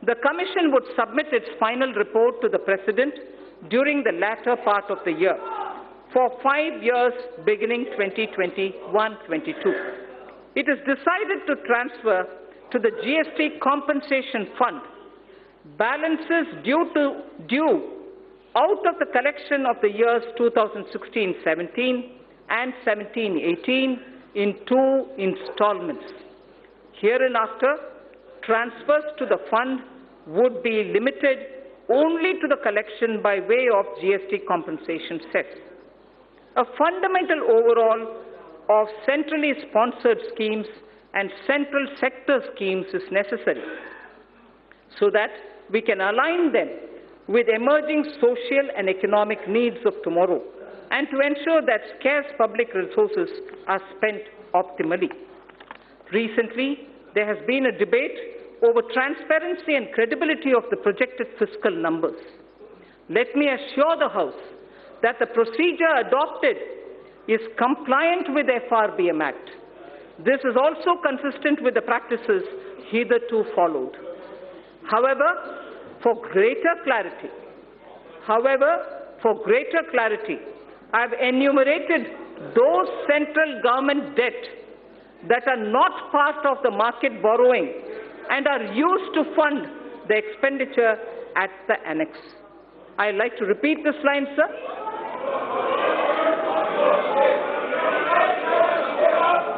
The Commission would submit its final report to the President during the latter part of the year for 5 years beginning 2021-22. It is decided to transfer to the GST Compensation Fund balances due out of the collection of the years 2016-17 and 17-18 in 2 installments. Hereinafter, transfers to the fund would be limited only to the collection by way of GST compensation cess. A fundamental overhaul of centrally sponsored schemes and central sector schemes is necessary so that we can align them with emerging social and economic needs of tomorrow and to ensure that scarce public resources are spent optimally. Recently, there has been a debate over transparency and credibility of the projected fiscal numbers. Let me assure the House that the procedure adopted is compliant with the FRBM Act. This is also consistent with the practices hitherto followed. However, for greater clarity, I have enumerated those central government debt that are not part of the market borrowing and are used to fund the expenditure at the annex. I'd like to repeat this line, sir.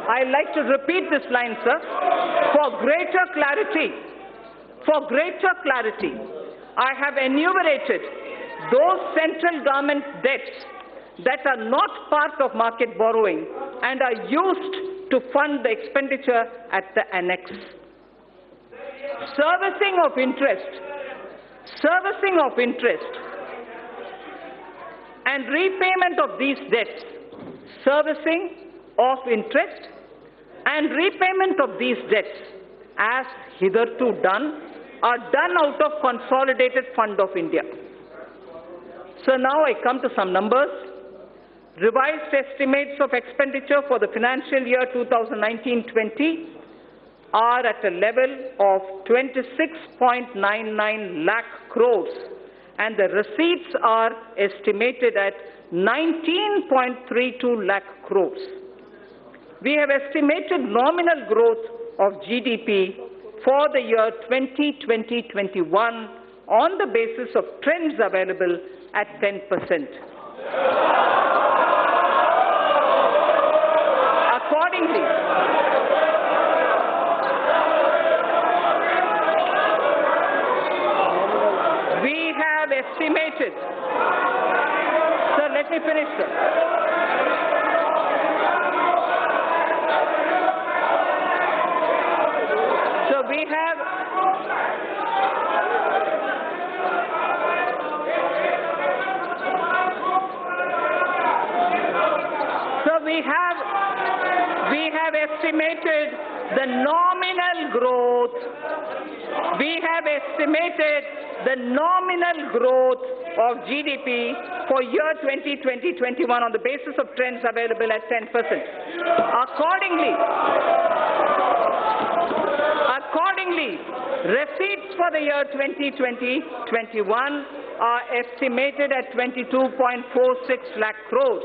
I'd like to repeat this line, sir. For greater clarity, I have enumerated those central government debts that are not part of market borrowing and are used to fund the expenditure at the annex. Servicing of interest and repayment of these debts, as hitherto done, are done out of Consolidated Fund of India. So now I come to some numbers. Revised estimates of expenditure for the financial year 2019-20 are at a level of 26.99 lakh crores, and the receipts are estimated at 19.32 lakh crores. we have estimated nominal growth of GDP for the year 2020-21 on the basis of trends available at 10%. Accordingly, we have estimated, sir, let me finish, sir. So we have estimated the nominal growth. We have estimated the nominal growth of GDP for year 2020-21 on the basis of trends available at 10%. Accordingly, receipts for the year 2020-21 are estimated at 22.46 lakh crores.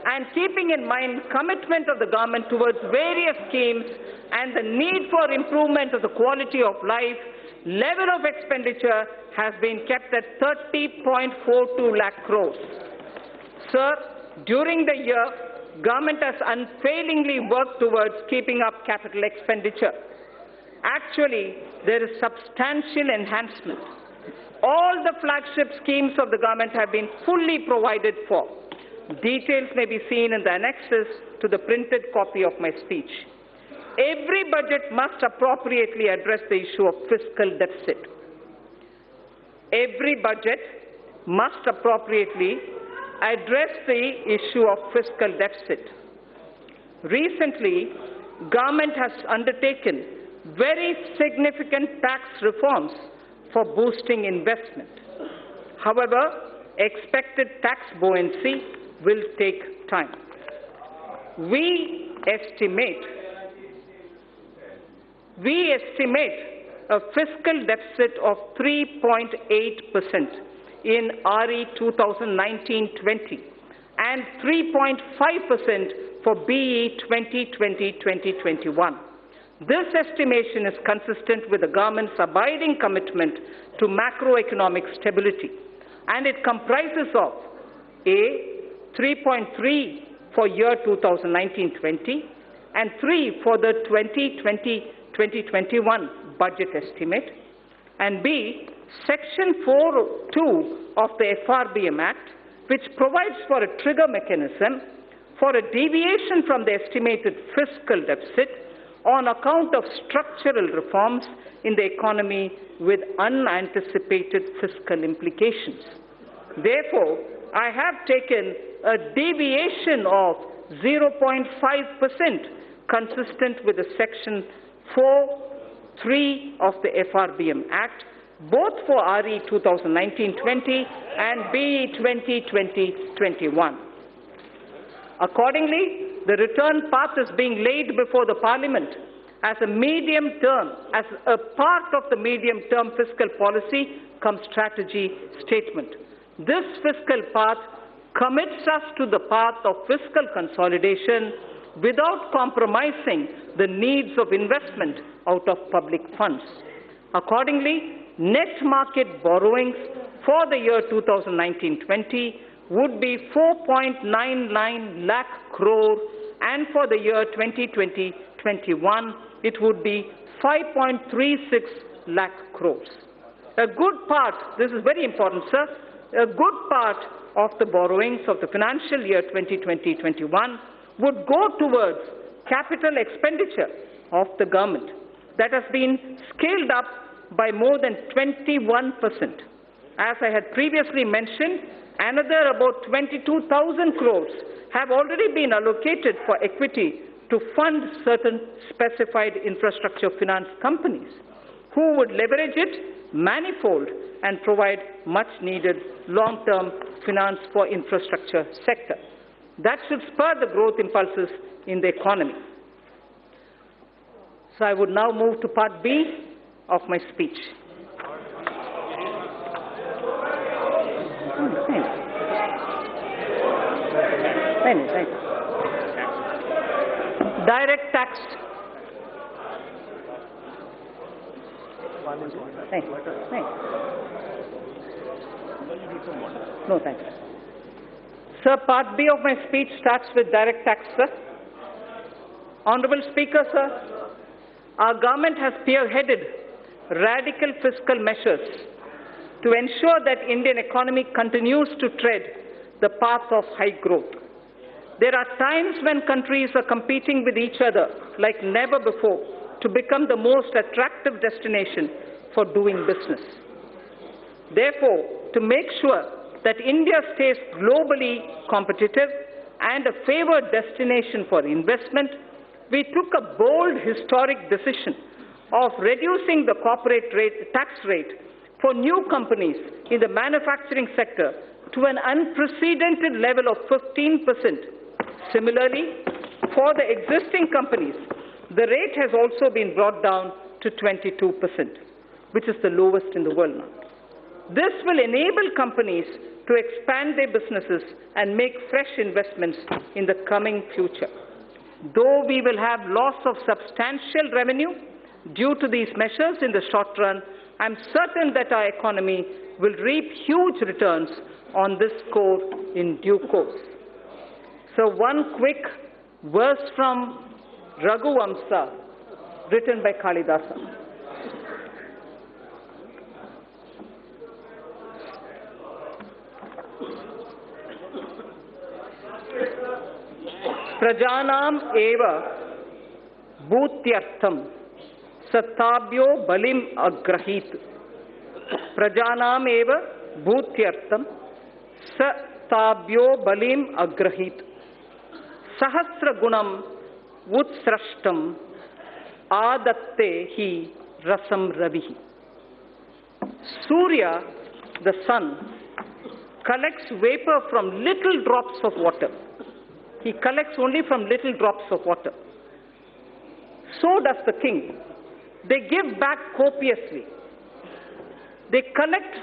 And keeping in mind commitment of the government towards various schemes and the need for improvement of the quality of life, level of expenditure has been kept at 30.42 lakh crores. Sir, during the year, government has unfailingly worked towards keeping up capital expenditure. Actually, there is substantial enhancement. All the flagship schemes of the government have been fully provided for. Details may be seen in the annexes to the printed copy of my speech. Every budget must appropriately address the issue of fiscal deficit. Every budget must appropriately address the issue of fiscal deficit. Recently, government has undertaken very significant tax reforms for boosting investment. However, expected tax buoyancy will take time. We estimate a fiscal deficit of 3.8% in RE 2019-20 and 3.5% for BE 2020-2021. This estimation is consistent with the government's abiding commitment to macroeconomic stability, and it comprises of A, 3.3 for year 2019-20 and 3 for the 2020-2021 budget estimate, and B, Section 4.2 of the FRBM Act, which provides for a trigger mechanism for a deviation from the estimated fiscal deficit on account of structural reforms in the economy with unanticipated fiscal implications. Therefore, I have taken a deviation of 0.5% consistent with the Section 4.3 of the FRBM Act, both for RE 2019-20 and BE 2020-21. Accordingly, the return path is being laid before the Parliament as a part of the medium-term fiscal policy cum strategy statement. This fiscal path commits us to the path of fiscal consolidation without compromising the needs of investment out of public funds. Accordingly, net market borrowings for the year 2019-20 would be 4.99 lakh crore, and for the year 2020-21 it would be 5.36 lakh crores. A good part, this is very important, sir, a good part of the borrowings of the financial year 2020-21 would go towards capital expenditure of the government that has been scaled up by more than 21%. As I had previously mentioned, another about 22,000 crores have already been allocated for equity to fund certain specified infrastructure finance companies who would leverage it manifold and provide much-needed long-term finance for infrastructure sector. That should spur the growth impulses in the economy. So I would now move to part B of my speech. direct tax. No, thanks. Sir, Part B of my speech starts with direct tax, sir. Honourable Speaker, sir, our government has spearheaded radical fiscal measures to ensure that Indian economy continues to tread the path of high growth. There are times when countries are competing with each other like never before to become the most attractive destination for doing business. Therefore, to make sure that India stays globally competitive and a favoured destination for investment, we took a bold historic decision of reducing the corporate tax rate for new companies in the manufacturing sector to an unprecedented level of 15%. Similarly, for the existing companies, the rate has also been brought down to 22%, which is the lowest in the world now. This will enable companies to expand their businesses and make fresh investments in the coming future. Though we will have loss of substantial revenue due to these measures in the short run, I am certain that our economy will reap huge returns on this score in due course. So one quick verse from Raghuvamsa, written by Kalidasa. Prajanam eva bhutyartham sattabhyo balim agrahit. Prajanam eva bhutyartham sattabhyo balim agrahit. Sahasra gunam utsrashtam adatte hi rasam ravihi. Surya, the sun, collects vapor from little drops of water. He collects only from little drops of water. So does the king. They give back copiously. They collect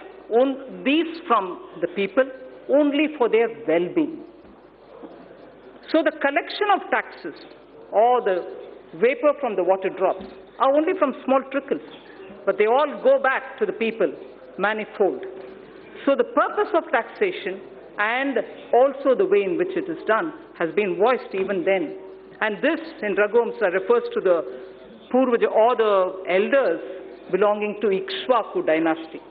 these from the people only for their well-being. So the collection of taxes or the vapor from the water drops are only from small trickles, but they all go back to the people manifold. So the purpose of taxation and also the way in which it is done has been voiced even then. And this, in Raghuvamsa, refers to the Purvaja or the elders belonging to Ikshvaku dynasty,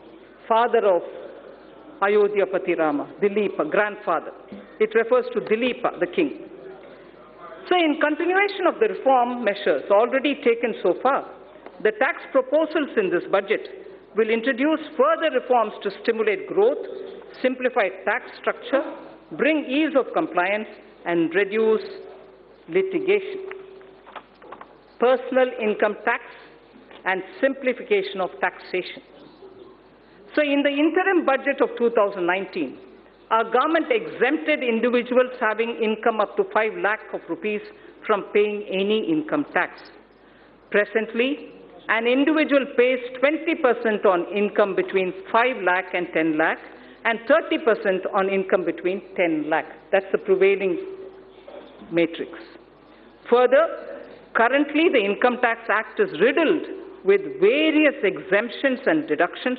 father of Ayodhyapati Rama, Dilipa, grandfather. It refers to Dilipa, the king. So in continuation of the reform measures already taken so far, the tax proposals in this budget will introduce further reforms to stimulate growth, simplify tax structure, bring ease of compliance, and reduce litigation. Personal income tax and simplification of taxation. So in the interim budget of 2019, our government exempted individuals having income up to 5 lakh of rupees from paying any income tax. Presently, an individual pays 20% on income between 5 lakh and 10 lakh and 30% on income between 10 lakh. That's the prevailing matrix. Further, currently the Income Tax Act is riddled with various exemptions and deductions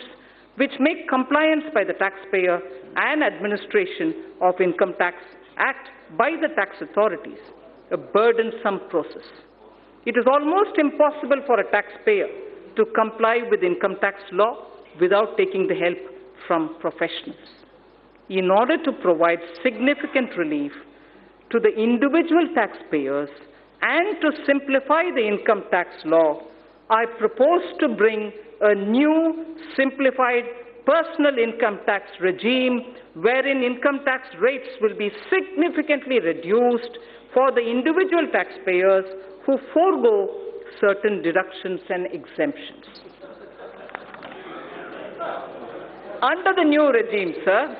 which make compliance by the taxpayer and administration of Income Tax Act by the tax authorities a burdensome process. It is almost impossible for a taxpayer to comply with income tax law without taking the help from professionals. In order to provide significant relief to the individual taxpayers and to simplify the income tax law, I propose to bring a new simplified personal income tax regime wherein income tax rates will be significantly reduced for the individual taxpayers who forego certain deductions and exemptions. Under the new regime, sir,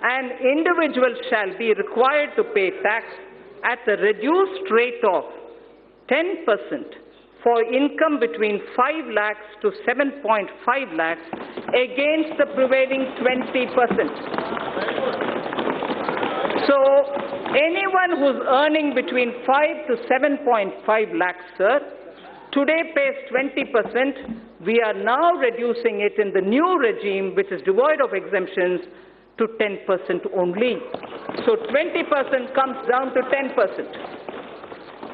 an individual shall be required to pay tax at the reduced rate of 10% for income between 5 lakhs to 7.5 lakhs against the prevailing 20%. So anyone who's earning between 5 to 7.5 lakhs, sir, today pays 20%. We are now reducing it in the new regime, which is devoid of exemptions, to 10% only. So 20% comes down to 10%.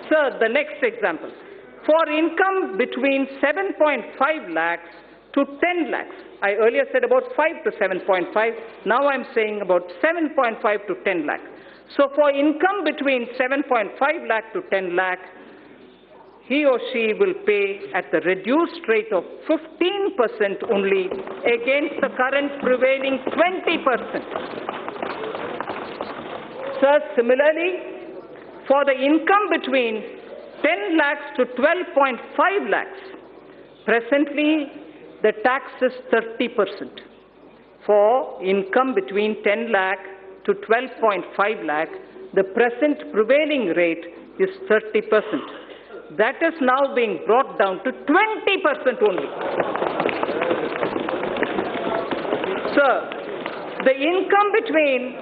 Sir, the next example. For income between 7.5 lakhs to 10 lakhs, I earlier said about 5 to 7.5, now I'm saying about 7.5 to 10 lakh. So for income between 7.5 lakh to 10 lakh, he or she will pay at the reduced rate of 15% only against the current prevailing 20%. Sir, similarly, for the income between 10 lakhs to 12.5 lakhs, presently the tax is 30%. For income between 10 lakh to 12.5 lakh, the present prevailing rate is 30%. That is now being brought down to 20% only. Sir, the income between,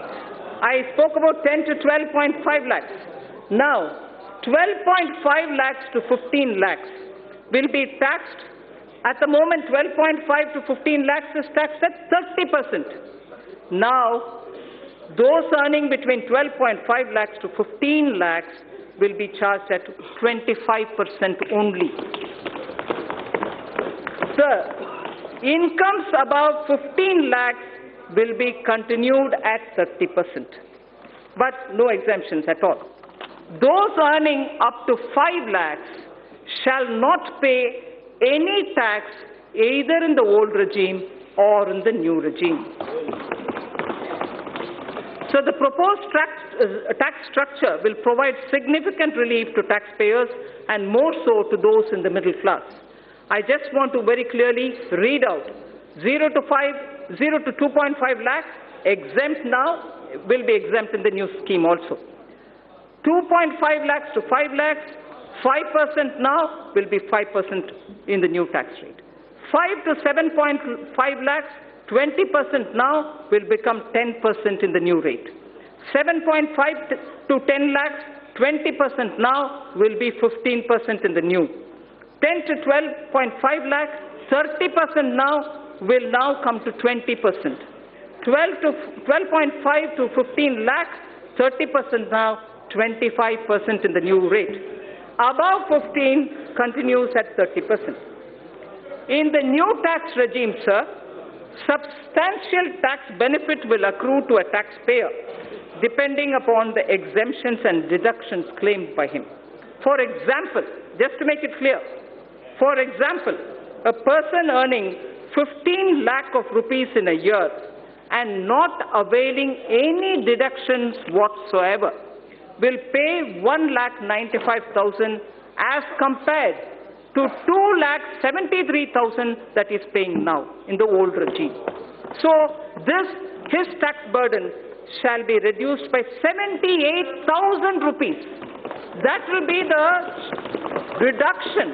I spoke about 10 to 12.5 lakhs. Now, 12.5 lakhs to 15 lakhs will be taxed. At the moment, 12.5 to 15 lakhs is taxed at 30%. Now, those earning between 12.5 lakhs to 15 lakhs will be charged at 25% only. Sir, incomes above 15 lakhs will be continued at 30%, but no exemptions at all. Those earning up to 5 lakhs shall not pay any tax either in the old regime or in the new regime. So the proposed tax structure will provide significant relief to taxpayers and more so to those in the middle class. I just want to very clearly read out 0 to 2.5 lakhs exempt now, will be exempt in the new scheme also. 2.5 lakhs to 5 lakhs, 5% now will be 5% in the new tax rate. 5 to 7.5 lakhs, 20% now will become 10% in the new rate. 7.5 to 10 lakhs, 20% now will be 15% in the new. 10 to 12.5 lakhs, 30% now will now come to 20%. 12.5 to 15 lakhs, 30% now, 25% in the new rate. Above 15 continues at 30%. In the new tax regime, sir, substantial tax benefit will accrue to a taxpayer depending upon the exemptions and deductions claimed by him. For example, just to make it clear, for example, a person earning 15 lakh of rupees in a year and not availing any deductions whatsoever will pay 1,95,000 as compared to 2,73,000 that is paying now in the old regime. So his tax burden shall be reduced by 78,000 rupees. That will be the reduction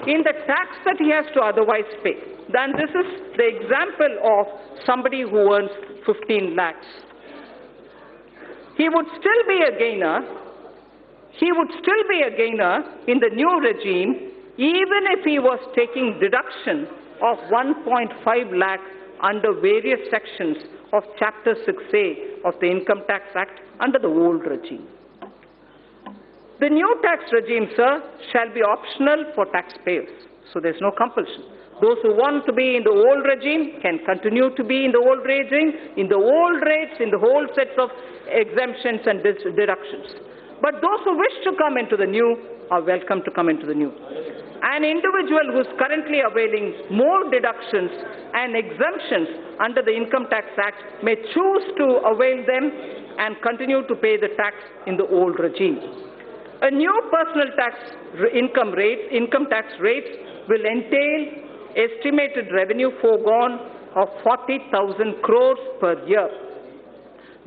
in the tax that he has to otherwise pay. Then this is the example of somebody who earns 15 lakhs. He would still be a gainer. He would still be a gainer in the new regime even if he was taking deduction of 1.5 lakh under various sections of Chapter 6A of the Income Tax Act under the old regime. The new tax regime, sir, shall be optional for taxpayers, so there's no compulsion. Those who want to be in the old regime can continue to be in the old regime, in the old rates, in the whole sets of exemptions and deductions. But those who wish to come into the new are welcome to come into the new. An individual who is currently availing more deductions and exemptions under the Income Tax Act may choose to avail them and continue to pay the tax in the old regime. A new personal tax income tax rate will entail estimated revenue foregone of 40,000 crores per year.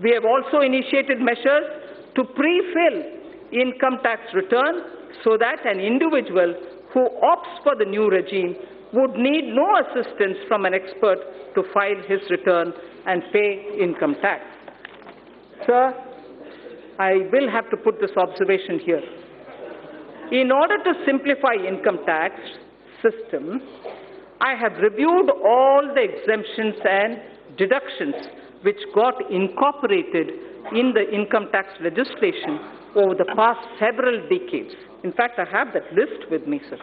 We have also initiated measures to pre-fill income tax return so that an individual who opts for the new regime would need no assistance from an expert to file his return and pay income tax. Sir, I will have to put this observation here. In order to simplify income tax system, I have reviewed all the exemptions and deductions which got incorporated in the income tax legislation over the past several decades. In fact, I have that list with me, sir.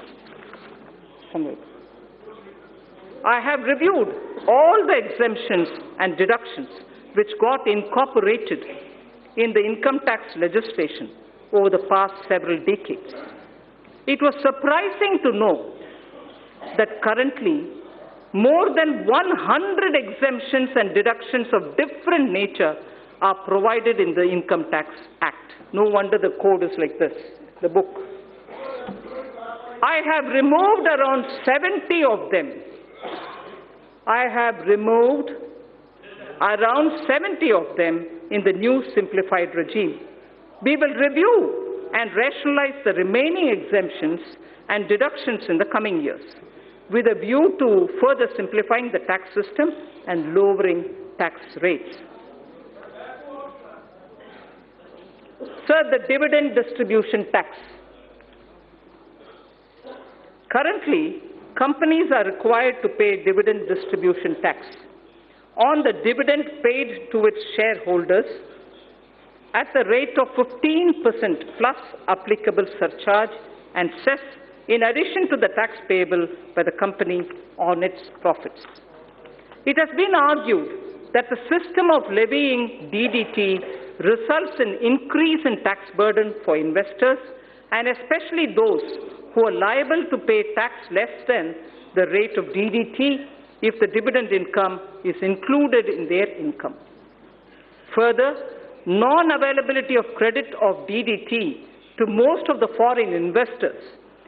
I have reviewed all the exemptions and deductions which got incorporated in the income tax legislation over the past several decades. It was surprising to know that currently more than 100 exemptions and deductions of different nature are provided in the Income Tax Act. No wonder the code is like this, the book. I have removed around 70 of them. I have removed around 70 of them in the new simplified regime. We will review and rationalize the remaining exemptions and deductions in the coming years, with a view to further simplifying the tax system and lowering tax rates. Sir, the dividend distribution tax. Currently, companies are required to pay dividend distribution tax on the dividend paid to its shareholders at the rate of 15% plus applicable surcharge and cess, in addition to the tax payable by the company on its profits. It has been argued that the system of levying DDT results in increase in tax burden for investors, and especially those who are liable to pay tax less than the rate of DDT if the dividend income is included in their income. Further, non-availability of credit of DDT to most of the foreign investors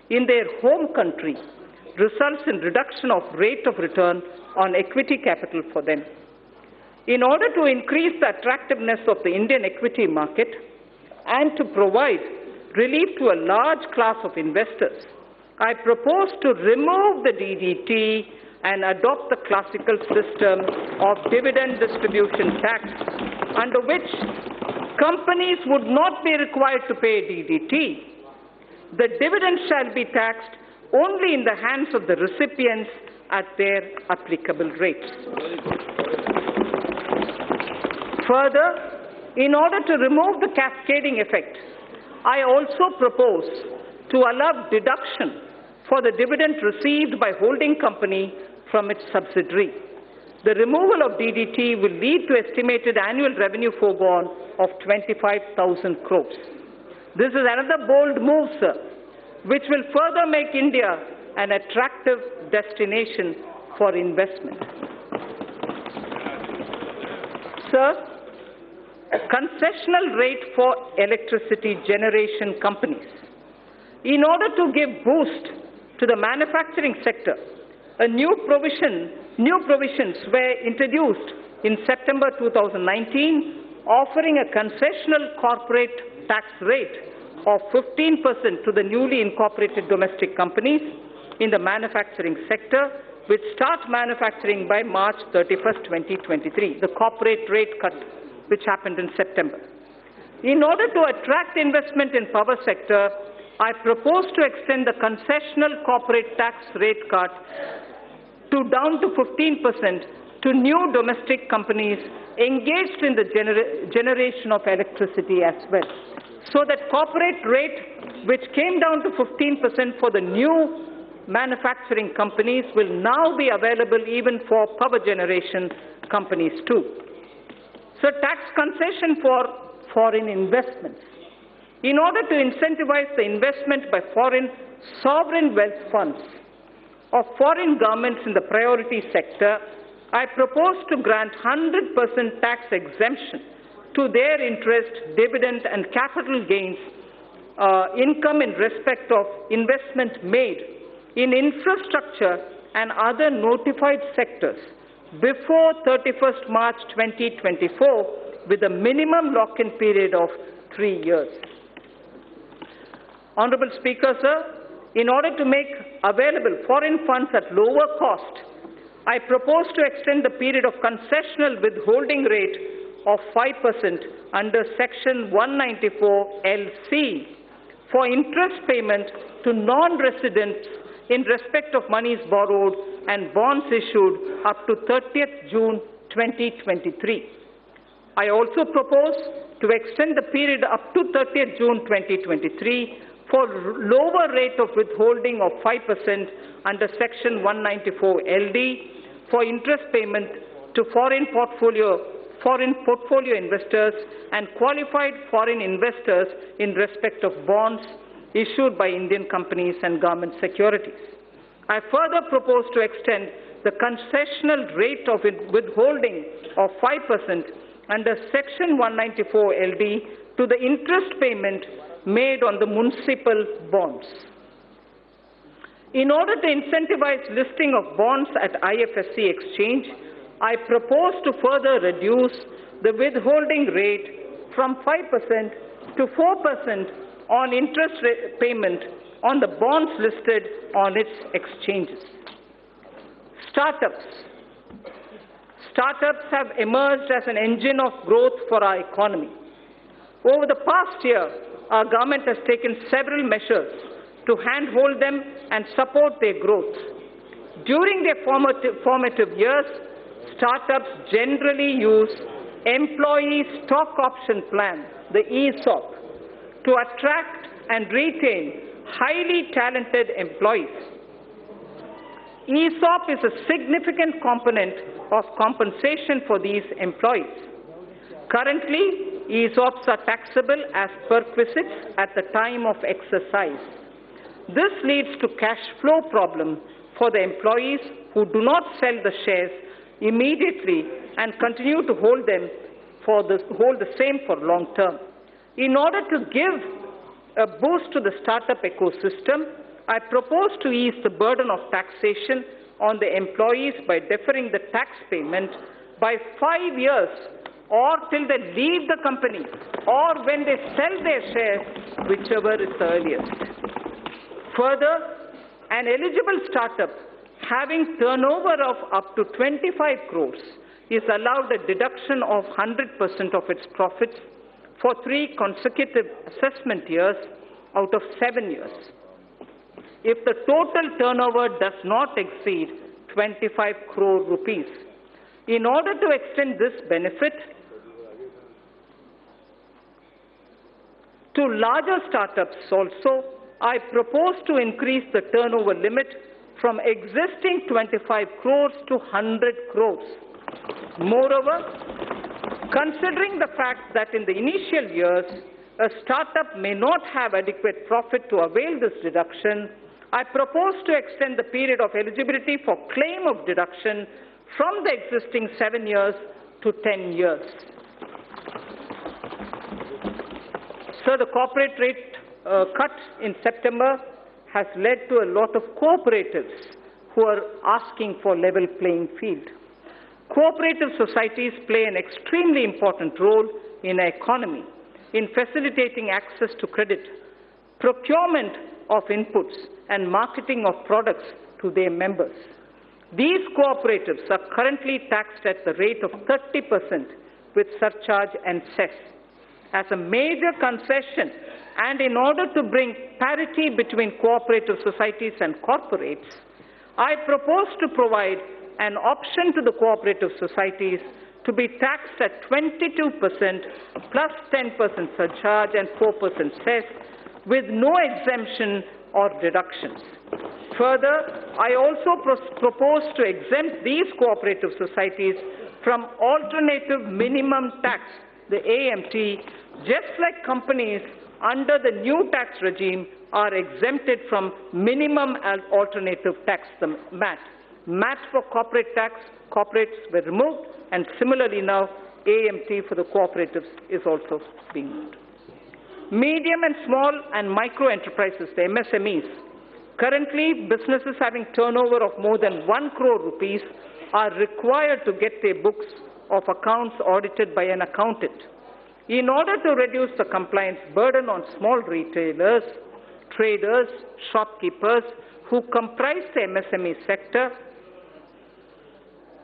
in their home country results in reduction of rate of return on equity capital for them. In order to increase the attractiveness of the Indian equity market and to provide relief to a large class of investors, I propose to remove the DDT and adopt the classical system of dividend distribution tax, under which companies would not be required to pay DDT. The dividend shall be taxed only in the hands of the recipients at their applicable rates. Further, in order to remove the cascading effect, I also propose to allow deduction for the dividend received by holding company from its subsidiary. The removal of DDT will lead to estimated annual revenue foregone of 25,000 crores. This is another bold move, sir, which will further make India an attractive destination for investment. Sir, a concessional rate for electricity generation companies. In order to give boost to the manufacturing sector, new provisions were introduced in September 2019, offering a concessional corporate tax rate of 15% to the newly incorporated domestic companies in the manufacturing sector, which start manufacturing by March 31st, 2023, the corporate rate cut which happened in September. In order to attract investment in power sector, I propose to extend the concessional corporate tax rate cut down to 15% to new domestic companies engaged in the generation of electricity as well. So that corporate rate, which came down to 15% for the new manufacturing companies, will now be available even for power generation companies too. So tax concession for foreign investments. In order to incentivize the investment by foreign sovereign wealth funds of foreign governments in the priority sector, I propose to grant 100% tax exemption to their interest, dividend and capital gains income in respect of investment made in infrastructure and other notified sectors before 31st March 2024 with a minimum lock-in period of 3 years. Honourable Speaker, sir, in order to make available foreign funds at lower cost, I propose to extend the period of concessional withholding rate of 5% under Section 194LC for interest payment to non-residents in respect of monies borrowed and bonds issued up to 30th June 2023. I also propose to extend the period up to 30th June 2023 for lower rate of withholding of 5% under Section 194LD for interest payment to foreign portfolio investors and qualified foreign investors in respect of bonds issued by Indian companies and government securities. I further propose to extend the concessional rate of withholding of 5% under Section 194LD to the interest payment made on the municipal bonds. In order to incentivize listing of bonds at IFSC exchange, I propose to further reduce the withholding rate from 5% to 4% on interest payment on the bonds listed on its exchanges. Startups. Startups have emerged as an engine of growth for our economy. Over the past year, our government has taken several measures to handhold them and support their growth. During their formative years, startups generally use Employee Stock Option Plan, the ESOP, to attract and retain highly talented employees. ESOP is a significant component of compensation for these employees. Currently, ESOPs are taxable as perquisites at the time of exercise. This leads to cash flow problem for the employees who do not sell the shares immediately and continue to hold the same for long term. In order to give a boost to the startup ecosystem, I propose to ease the burden of taxation on the employees by deferring the tax payment by 5 years or till they leave the company or when they sell their shares, whichever is the earliest. Further, an eligible startup having turnover of up to 25 crores is allowed a deduction of 100% of its profits for 3 consecutive assessment years out of 7 years, if the total turnover does not exceed 25 crore rupees. In order to extend this benefit to larger startups also, I propose to increase the turnover limit from existing 25 crores to 100 crores. Moreover, considering the fact that in the initial years, a startup may not have adequate profit to avail this deduction, I propose to extend the period of eligibility for claim of deduction from the existing 7 years to 10 years. So the corporate rate cut in September has led to a lot of cooperatives who are asking for level playing field. Cooperative societies play an extremely important role in our economy in facilitating access to credit, procurement of inputs, and marketing of products to their members. These cooperatives are currently taxed at the rate of 30% with surcharge and cess. As a major concession, and in order to bring parity between cooperative societies and corporates, I propose to provide an option to the cooperative societies to be taxed at 22% plus 10% surcharge and 4% cess with no exemption or deductions. Further, I also propose to exempt these cooperative societies from alternative minimum tax, the AMT, just like companies under the new tax regime are exempted from minimum and alternative tax, the MAT. MAT for corporate tax, corporates were removed, and similarly now AMT for the cooperatives is also being moved. Medium and small and micro enterprises, the MSMEs, currently businesses having turnover of more than 1 crore rupees are required to get their books of accounts audited by an accountant. In order to reduce the compliance burden on small retailers, traders, shopkeepers who comprise the MSME sector,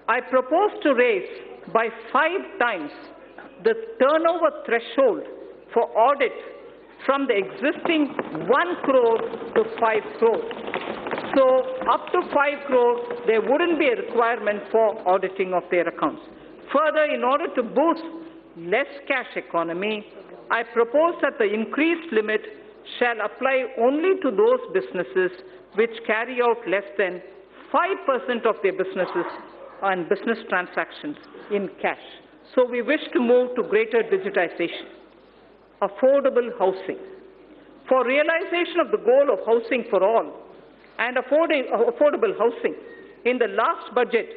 I propose to raise by 5 times the turnover threshold for audit from the existing 1 crore to 5 crore. So up to 5 crore, there wouldn't be a requirement for auditing of their accounts. Further, in order to boost less cash economy, I propose that the increased limit shall apply only to those businesses which carry out less than 5% of their businesses and business transactions in cash. So we wish to move to greater digitization. Affordable housing. For realization of the goal of housing for all and affordable housing, in the last budget,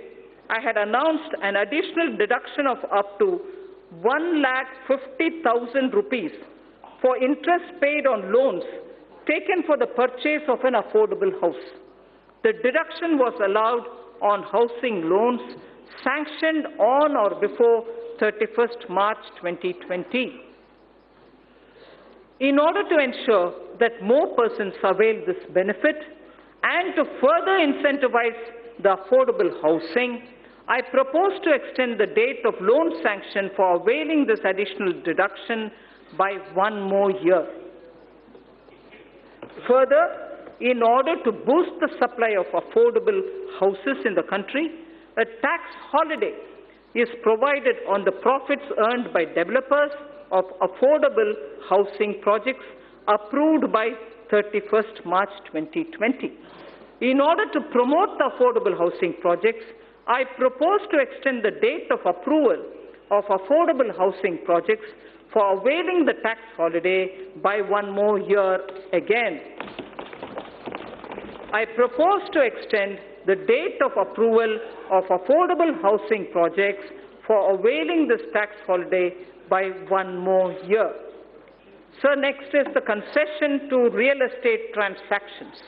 I had announced an additional deduction of up to 1,50,000 rupees for interest paid on loans taken for the purchase of an affordable house. The deduction was allowed on housing loans sanctioned on or before 31st March 2020. In order to ensure that more persons avail this benefit and to further incentivize the affordable housing, I propose to extend the date of loan sanction for availing this additional deduction by 1 more year. Further, in order to boost the supply of affordable houses in the country, a tax holiday is provided on the profits earned by developers of affordable housing projects approved by 31st March 2020. In order to promote the affordable housing projects, I propose to extend the date of approval of affordable housing projects for availing the tax holiday by 1 more year again. I propose to extend the date of approval of affordable housing projects for availing this tax holiday by 1 more year. So next is the concession to real estate transactions.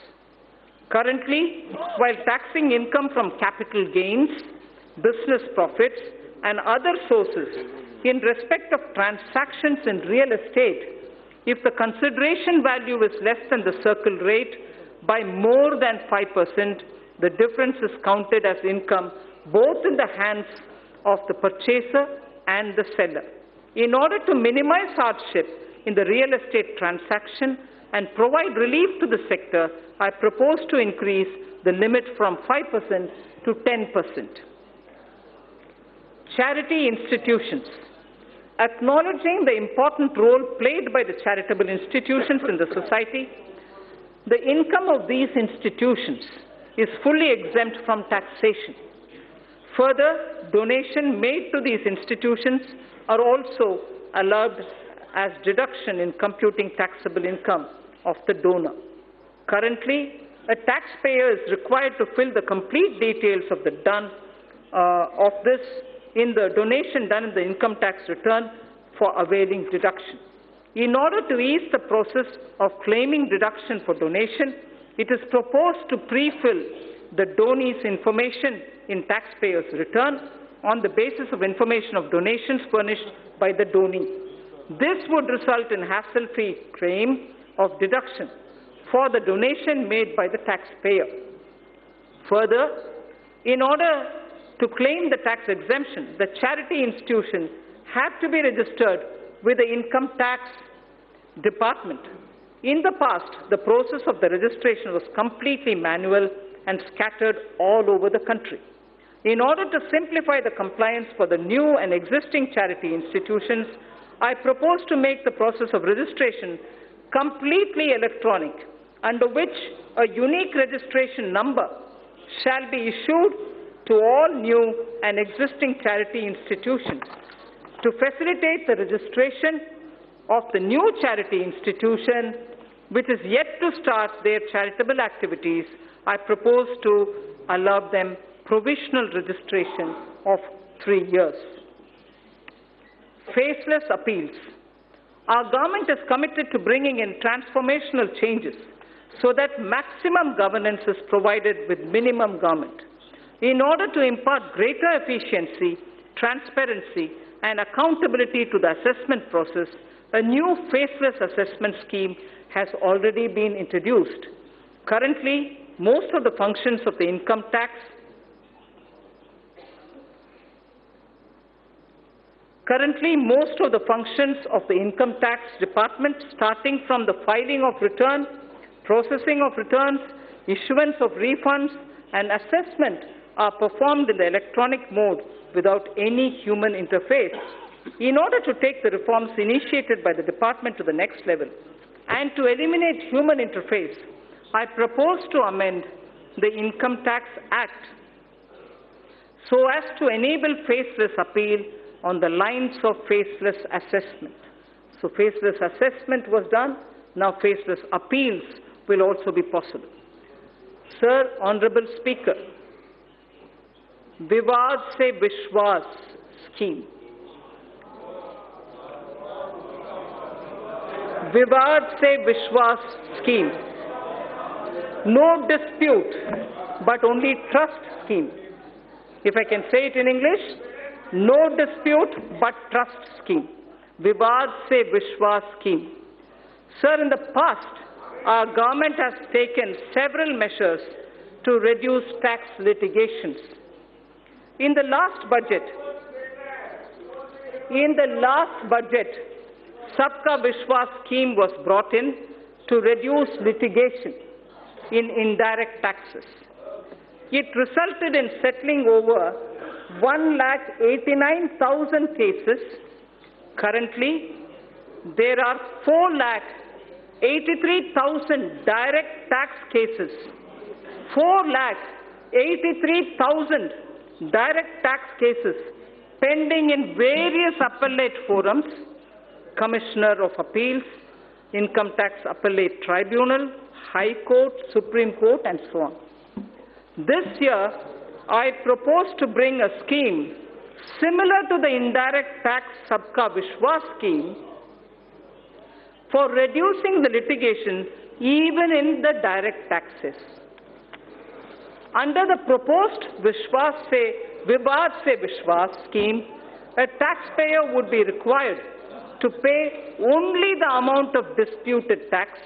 Currently, while taxing income from capital gains, business profits, and other sources in respect of transactions in real estate, if the consideration value is less than the circle rate by more than 5%, the difference is counted as income both in the hands of the purchaser and the seller. In order to minimize hardship in the real estate transaction and provide relief to the sector, I propose to increase the limit from 5% to 10%. Charity institutions. Acknowledging the important role played by the charitable institutions in the society, the income of these institutions is fully exempt from taxation. Further, donations made to these institutions are also allowed as deduction in computing taxable income of the donor. Currently, a taxpayer is required to fill the complete details of the in the donation done in the income tax return for availing deduction. In order to ease the process of claiming deduction for donation, it is proposed to pre-fill the donee's information in taxpayer's return on the basis of information of donations furnished by the donee. This would result in hassle-free claim of deduction for the donation made by the taxpayer. Further, in order to claim the tax exemption, the charity institution had to be registered with the income tax department. In the past, the process of the registration was completely manual and scattered all over the country. In order to simplify the compliance for the new and existing charity institutions, I propose to make the process of registration completely electronic, under which a unique registration number shall be issued to all new and existing charity institutions. To facilitate the registration of the new charity institution, which is yet to start their charitable activities, I propose to allow them provisional registration of 3 years. Faceless appeals. Our government is committed to bringing in transformational changes so that maximum governance is provided with minimum government. In order to impart greater efficiency, transparency, and accountability to the assessment process, a new faceless assessment scheme has already been introduced. Currently, most of the functions of the income tax Currently, most of the functions of the Income Tax Department, starting from the filing of return, processing of returns, issuance of refunds, and assessment, are performed in the electronic mode without any human interface. In order to take the reforms initiated by the department to the next level and to eliminate human interface, I propose to amend the Income Tax Act so as to enable faceless appeal on the lines of faceless assessment. So faceless assessment was done, now faceless appeals will also be possible. Sir, Honorable Speaker, Vivad se Vishwas scheme. Vivad se Vishwas scheme. No dispute, but only trust scheme. If I can say it in English, no dispute, but trust scheme. Vivad se Vishwas scheme. Sir, in the past, our government has taken several measures to reduce tax litigations. In the last budget, Sabka Vishwas scheme was brought in to reduce litigation in indirect taxes. It resulted in settling over 1,89,000 cases. Currently, there are 4,83,000 direct tax cases. 4,83,000 direct tax cases pending in various appellate forums, Commissioner of Appeals, Income Tax Appellate Tribunal, High Court, Supreme Court, and so on. This year, I propose to bring a scheme similar to the indirect tax Sabka Vishwas scheme for reducing the litigation even in the direct taxes. Under the proposed Vivad se Vishwas scheme, a taxpayer would be required to pay only the amount of disputed tax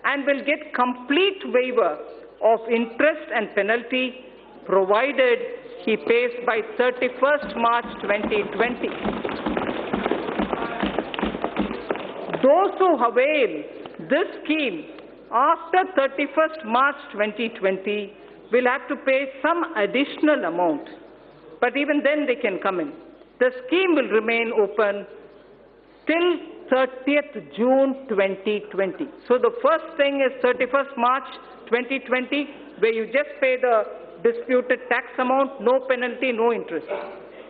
and will get complete waiver of interest and penalty provided he pays by 31st March 2020. Those who avail this scheme after 31st March 2020 will have to pay some additional amount, but even then they can come in. The scheme will remain open till 30th June 2020. So the first thing is 31st March 2020, where you just pay the disputed tax amount, no penalty, no interest.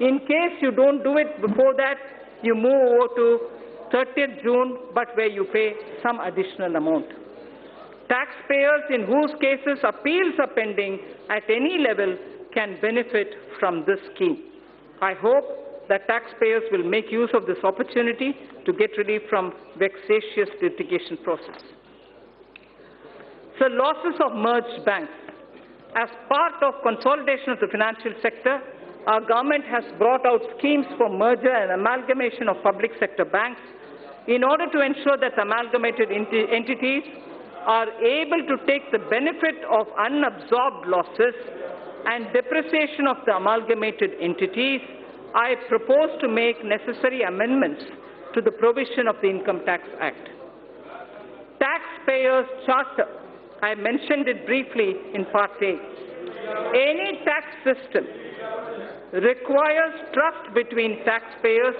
In case you don't do it before that, you move over to 30th June, but where you pay some additional amount. Taxpayers in whose cases appeals are pending at any level can benefit from this scheme. I hope that taxpayers will make use of this opportunity to get relief from vexatious litigation process. So losses of merged banks. As part of consolidation of the financial sector, our government has brought out schemes for merger and amalgamation of public sector banks in order to ensure that amalgamated entities are able to take the benefit of unabsorbed losses and depreciation of the amalgamated entities. I propose to make necessary amendments to the provision of the Income Tax Act. Taxpayers' Charter. I mentioned it briefly in Part A. Any tax system requires trust between taxpayers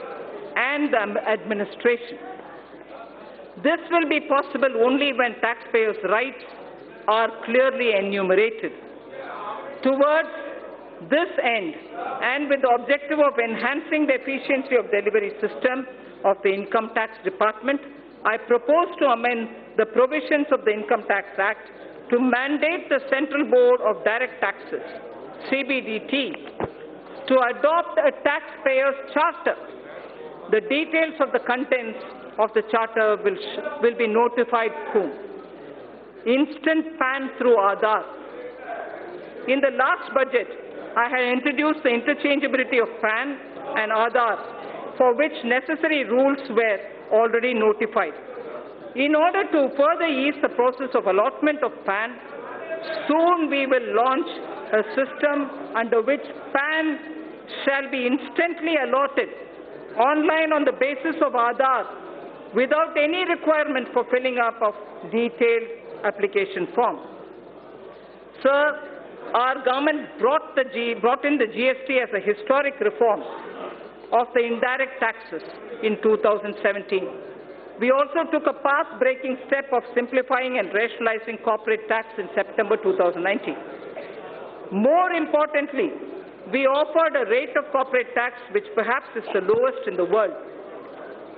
and the administration. This will be possible only when taxpayers' rights are clearly enumerated. Towards this end, and with the objective of enhancing the efficiency of delivery system of the Income Tax Department, I propose to amend the provisions of the Income Tax Act to mandate the Central Board of Direct Taxes, CBDT, to adopt a taxpayer's charter. The details of the contents of the charter will be notified soon. Instant PAN through Aadhaar. In the last budget, I had introduced the interchangeability of PAN and Aadhaar, for which necessary rules were already notified. In order to further ease the process of allotment of PAN, soon we will launch a system under which PAN shall be instantly allotted online on the basis of Aadhaar without any requirement for filling up of detailed application form. Sir, our government brought in the GST as a historic reform of the indirect taxes in 2017. We also took a path-breaking step of simplifying and rationalizing corporate tax in September 2019. More importantly, we offered a rate of corporate tax which perhaps is the lowest in the world.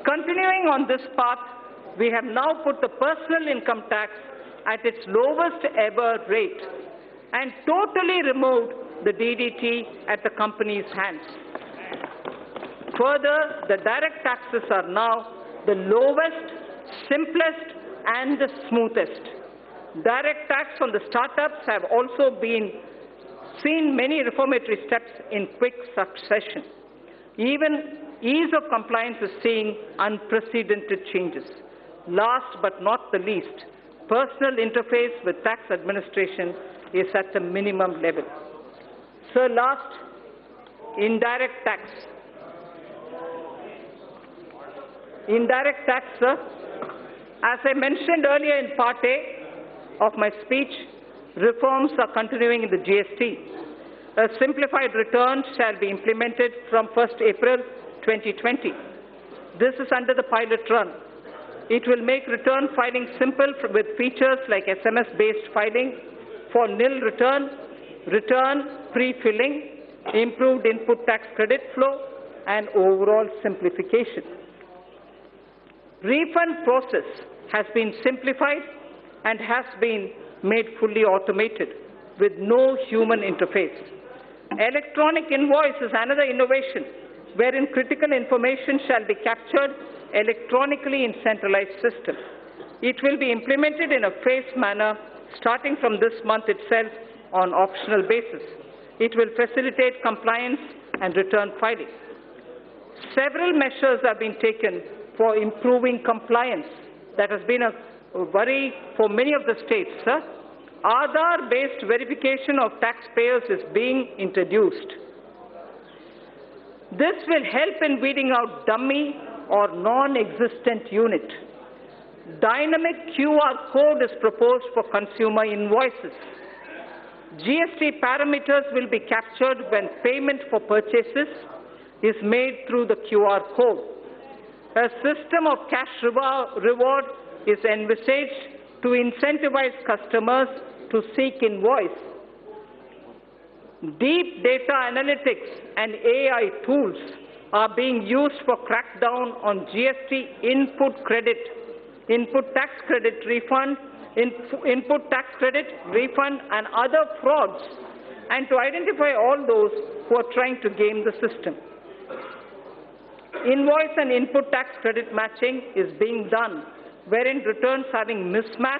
Continuing on this path, we have now put the personal income tax at its lowest ever rate and totally removed the DDT at the company's hands. Further, the direct taxes are now the lowest, simplest, and the smoothest. Direct tax on the startups have also seen many reformatory steps in quick succession. Even ease of compliance is seeing unprecedented changes. Last but not the least, personal interface with tax administration is at the minimum level. So last, indirect tax. Indirect tax, sir. As I mentioned earlier in Part A of my speech, reforms are continuing in the GST. A simplified return shall be implemented from 1st April 2020. This is under the pilot run. It will make return filing simple with features like SMS-based filing for nil return, return pre-filling, improved input tax credit flow, and overall simplification. Refund process has been simplified and has been made fully automated with no human interface. Electronic invoice is another innovation wherein critical information shall be captured electronically in centralized system. It will be implemented in a phased manner starting from this month itself on optional basis. It will facilitate compliance and return filing. Several measures have been taken for improving compliance. That has been a worry for many of the states, sir. Aadhaar-based verification of taxpayers is being introduced. This will help in weeding out dummy or non-existent unit. Dynamic QR code is proposed for consumer invoices. GST parameters will be captured when payment for purchases is made through the QR code. A system of cash reward is envisaged to incentivize customers to seek invoice. Deep data analytics and AI tools are being used for crackdown on GST input tax credit refund, input tax credit refund, and other frauds, and to identify all those who are trying to game the system. Invoice and input tax credit matching is being done, wherein returns having mismatch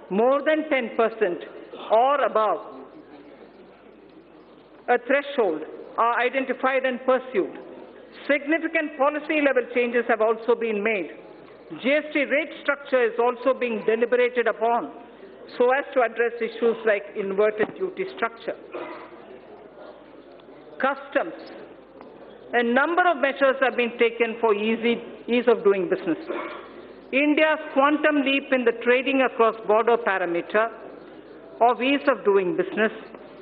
more than 10% or above a threshold are identified and pursued. Significant policy-level changes have also been made. GST rate structure is also being deliberated upon so as to address issues like inverted duty structure. Customs. A number of measures have been taken for ease of doing business. India's quantum leap in the trading across border parameter of ease of doing business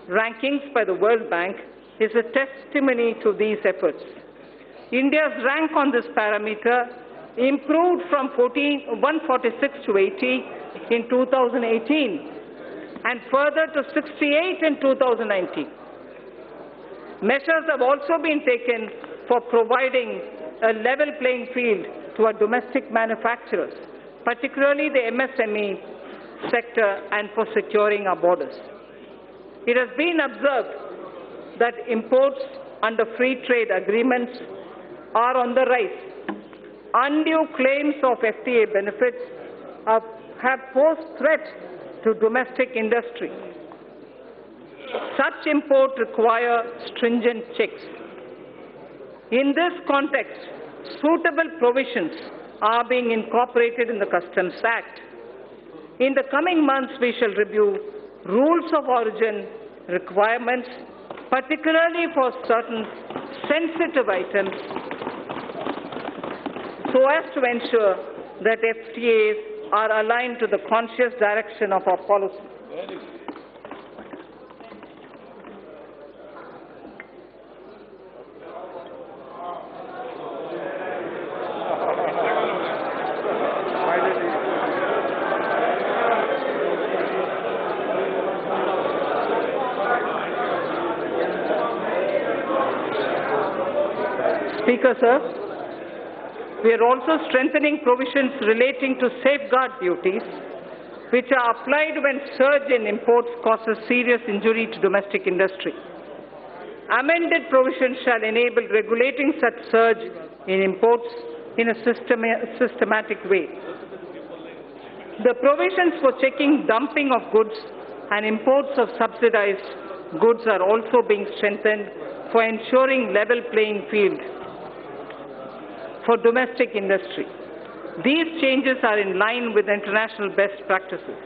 rankings by the World Bank is a testimony to these efforts. India's rank on this parameter improved from 146 to 80 in 2018 and further to 68 in 2019. Measures have also been taken for providing a level playing field to our domestic manufacturers, particularly the MSME sector, and for securing our borders. It has been observed that imports under free trade agreements are on the rise. Undue claims of FTA benefits have posed threats to domestic industry. Such imports require stringent checks. In this context, suitable provisions are being incorporated in the Customs Act. In the coming months, we shall review rules of origin requirements, particularly for certain sensitive items so as to ensure that FTAs are aligned to the conscious direction of our policy. Speaker, sir, we are also strengthening provisions relating to safeguard duties, which are applied when surge in imports causes serious injury to domestic industry. Amended provisions shall enable regulating such surge in imports in a systematic way. The provisions for checking dumping of goods and imports of subsidized goods are also being strengthened for ensuring level playing field for domestic industry. These changes are in line with international best practices.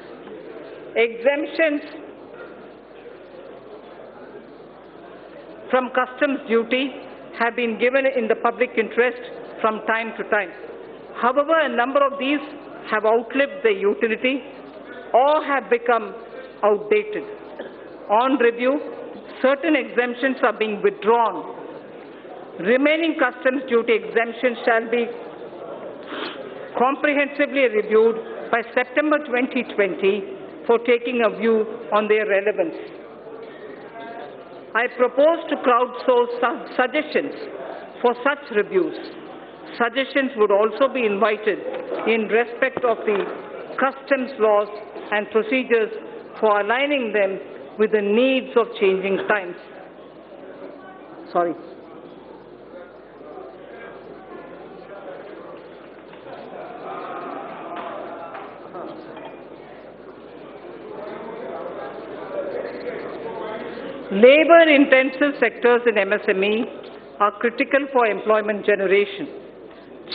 Exemptions from customs duty have been given in the public interest from time to time. However, a number of these have outlived their utility or have become outdated. On review, certain exemptions are being withdrawn. Remaining customs duty exemptions shall be comprehensively reviewed by September 2020 for taking a view on their relevance. I propose to crowdsource suggestions for such reviews. Suggestions would also be invited in respect of the customs laws and procedures for aligning them with the needs of changing times. Sorry. Labor-intensive sectors in MSME are critical for employment generation.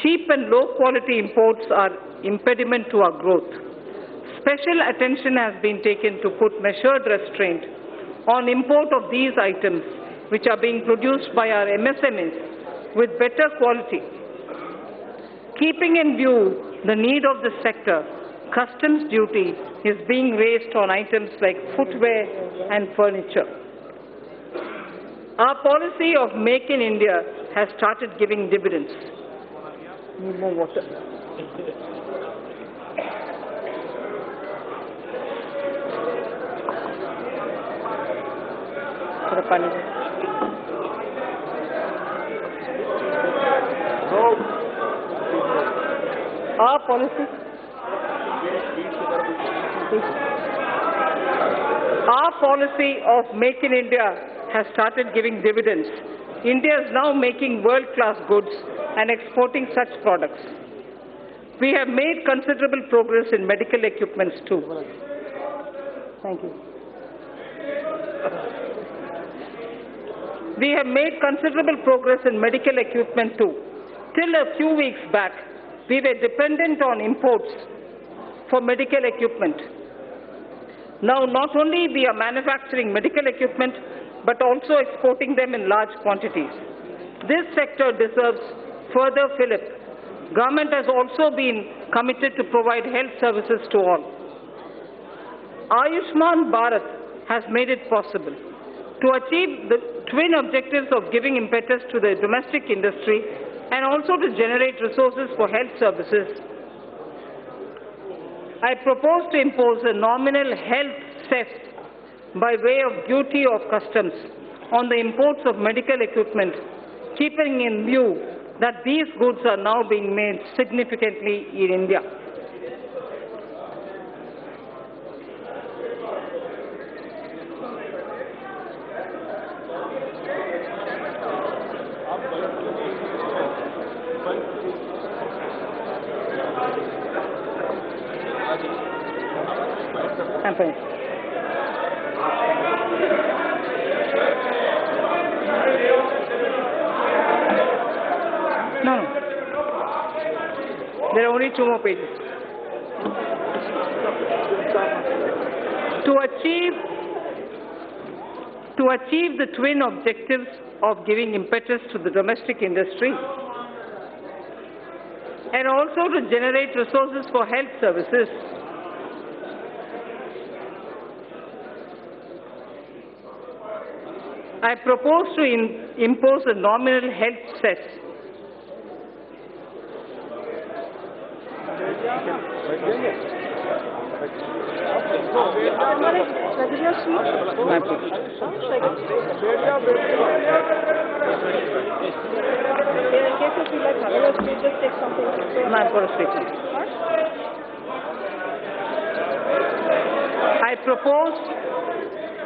Cheap and low-quality imports are impediment to our growth. Special attention has been taken to put measured restraint on import of these items, which are being produced by our MSMEs with better quality. Keeping in view the need of the sector, customs duty is being raised on items like footwear and furniture. Our policy of Make in India has started giving dividends. Need more water. Our policy. Our policy of Make in India has started giving dividends. India is now making world-class goods and exporting such products. We have made considerable progress in medical equipments too. Thank you. We have made considerable progress in medical equipment too. Till a few weeks back, we were dependent on imports for medical equipment. Now, not only we are manufacturing medical equipment, but also exporting them in large quantities. This sector deserves furter fillip. Government has also been committed to provide health services to all. Ayushman Bharat has made it possible to achieve the twin objectives of giving impetus to the domestic industry and also to generate resources for health services. I propose to impose a nominal health cess by way of duty of customs on the imports of medical equipment, keeping in view that these goods are now being made significantly in India. I'm finished. No. There are only 2 more pages. To achieve the twin objectives of giving impetus to the domestic industry and also to generate resources for health services. I propose to impose a nominal health cess.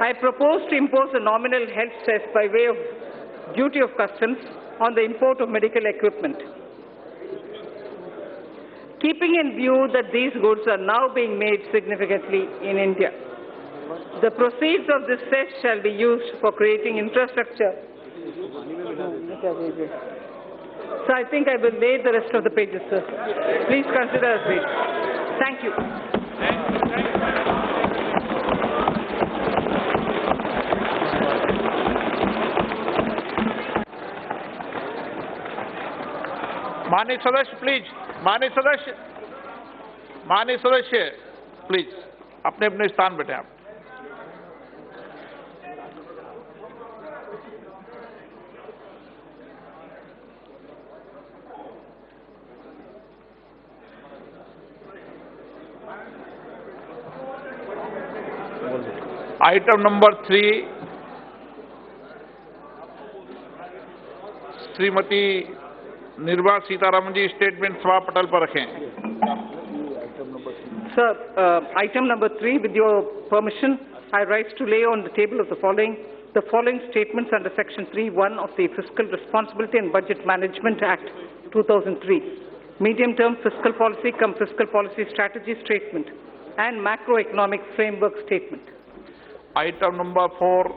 I propose to impose a nominal health cess by way of duty of customs on the import of medical equipment. Keeping in view that these goods are now being made significantly in India, the proceeds of this cess shall be used for creating infrastructure. So I think I will lay the rest of the pages, sir. Please consider as read. Thank you. माननीय सदस्य please, माननीय सदस्य please अपने अपने स्थान बैठे आप। Item number 3 Shrimati Nirmala Sitharaman जी statement सभा पटल पर रखें। Sir, item number 3, with your permission, I rise to lay on the table of the following statements under Section 3(1) of the Fiscal Responsibility and Budget Management Act 2003, medium-term fiscal policy cum fiscal policy strategy statement and macroeconomic framework statement. Item number 4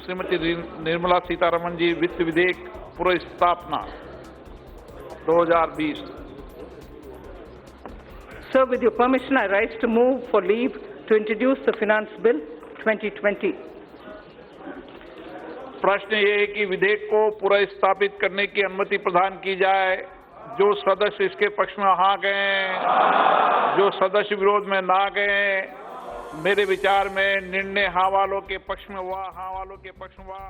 Shrimati Nirmala Sitharaman ji वित्त विधेयक पुनर्स्थापना 2020। Sir, with your permission, I rise to move for leave to introduce the Finance Bill 2020. प्रश्न ये है कि विधेयक को पुनर्स्थापित करने की अनुमति प्रदान की जाए। जो सदस्य इसके पक्ष में हाँ गए, जो सदस्य विरोध में ना गए, मेरे विचार में निर्णय हाँ वालों के पक्ष में हुआ, हाँ वालों के पक्ष में हुआ।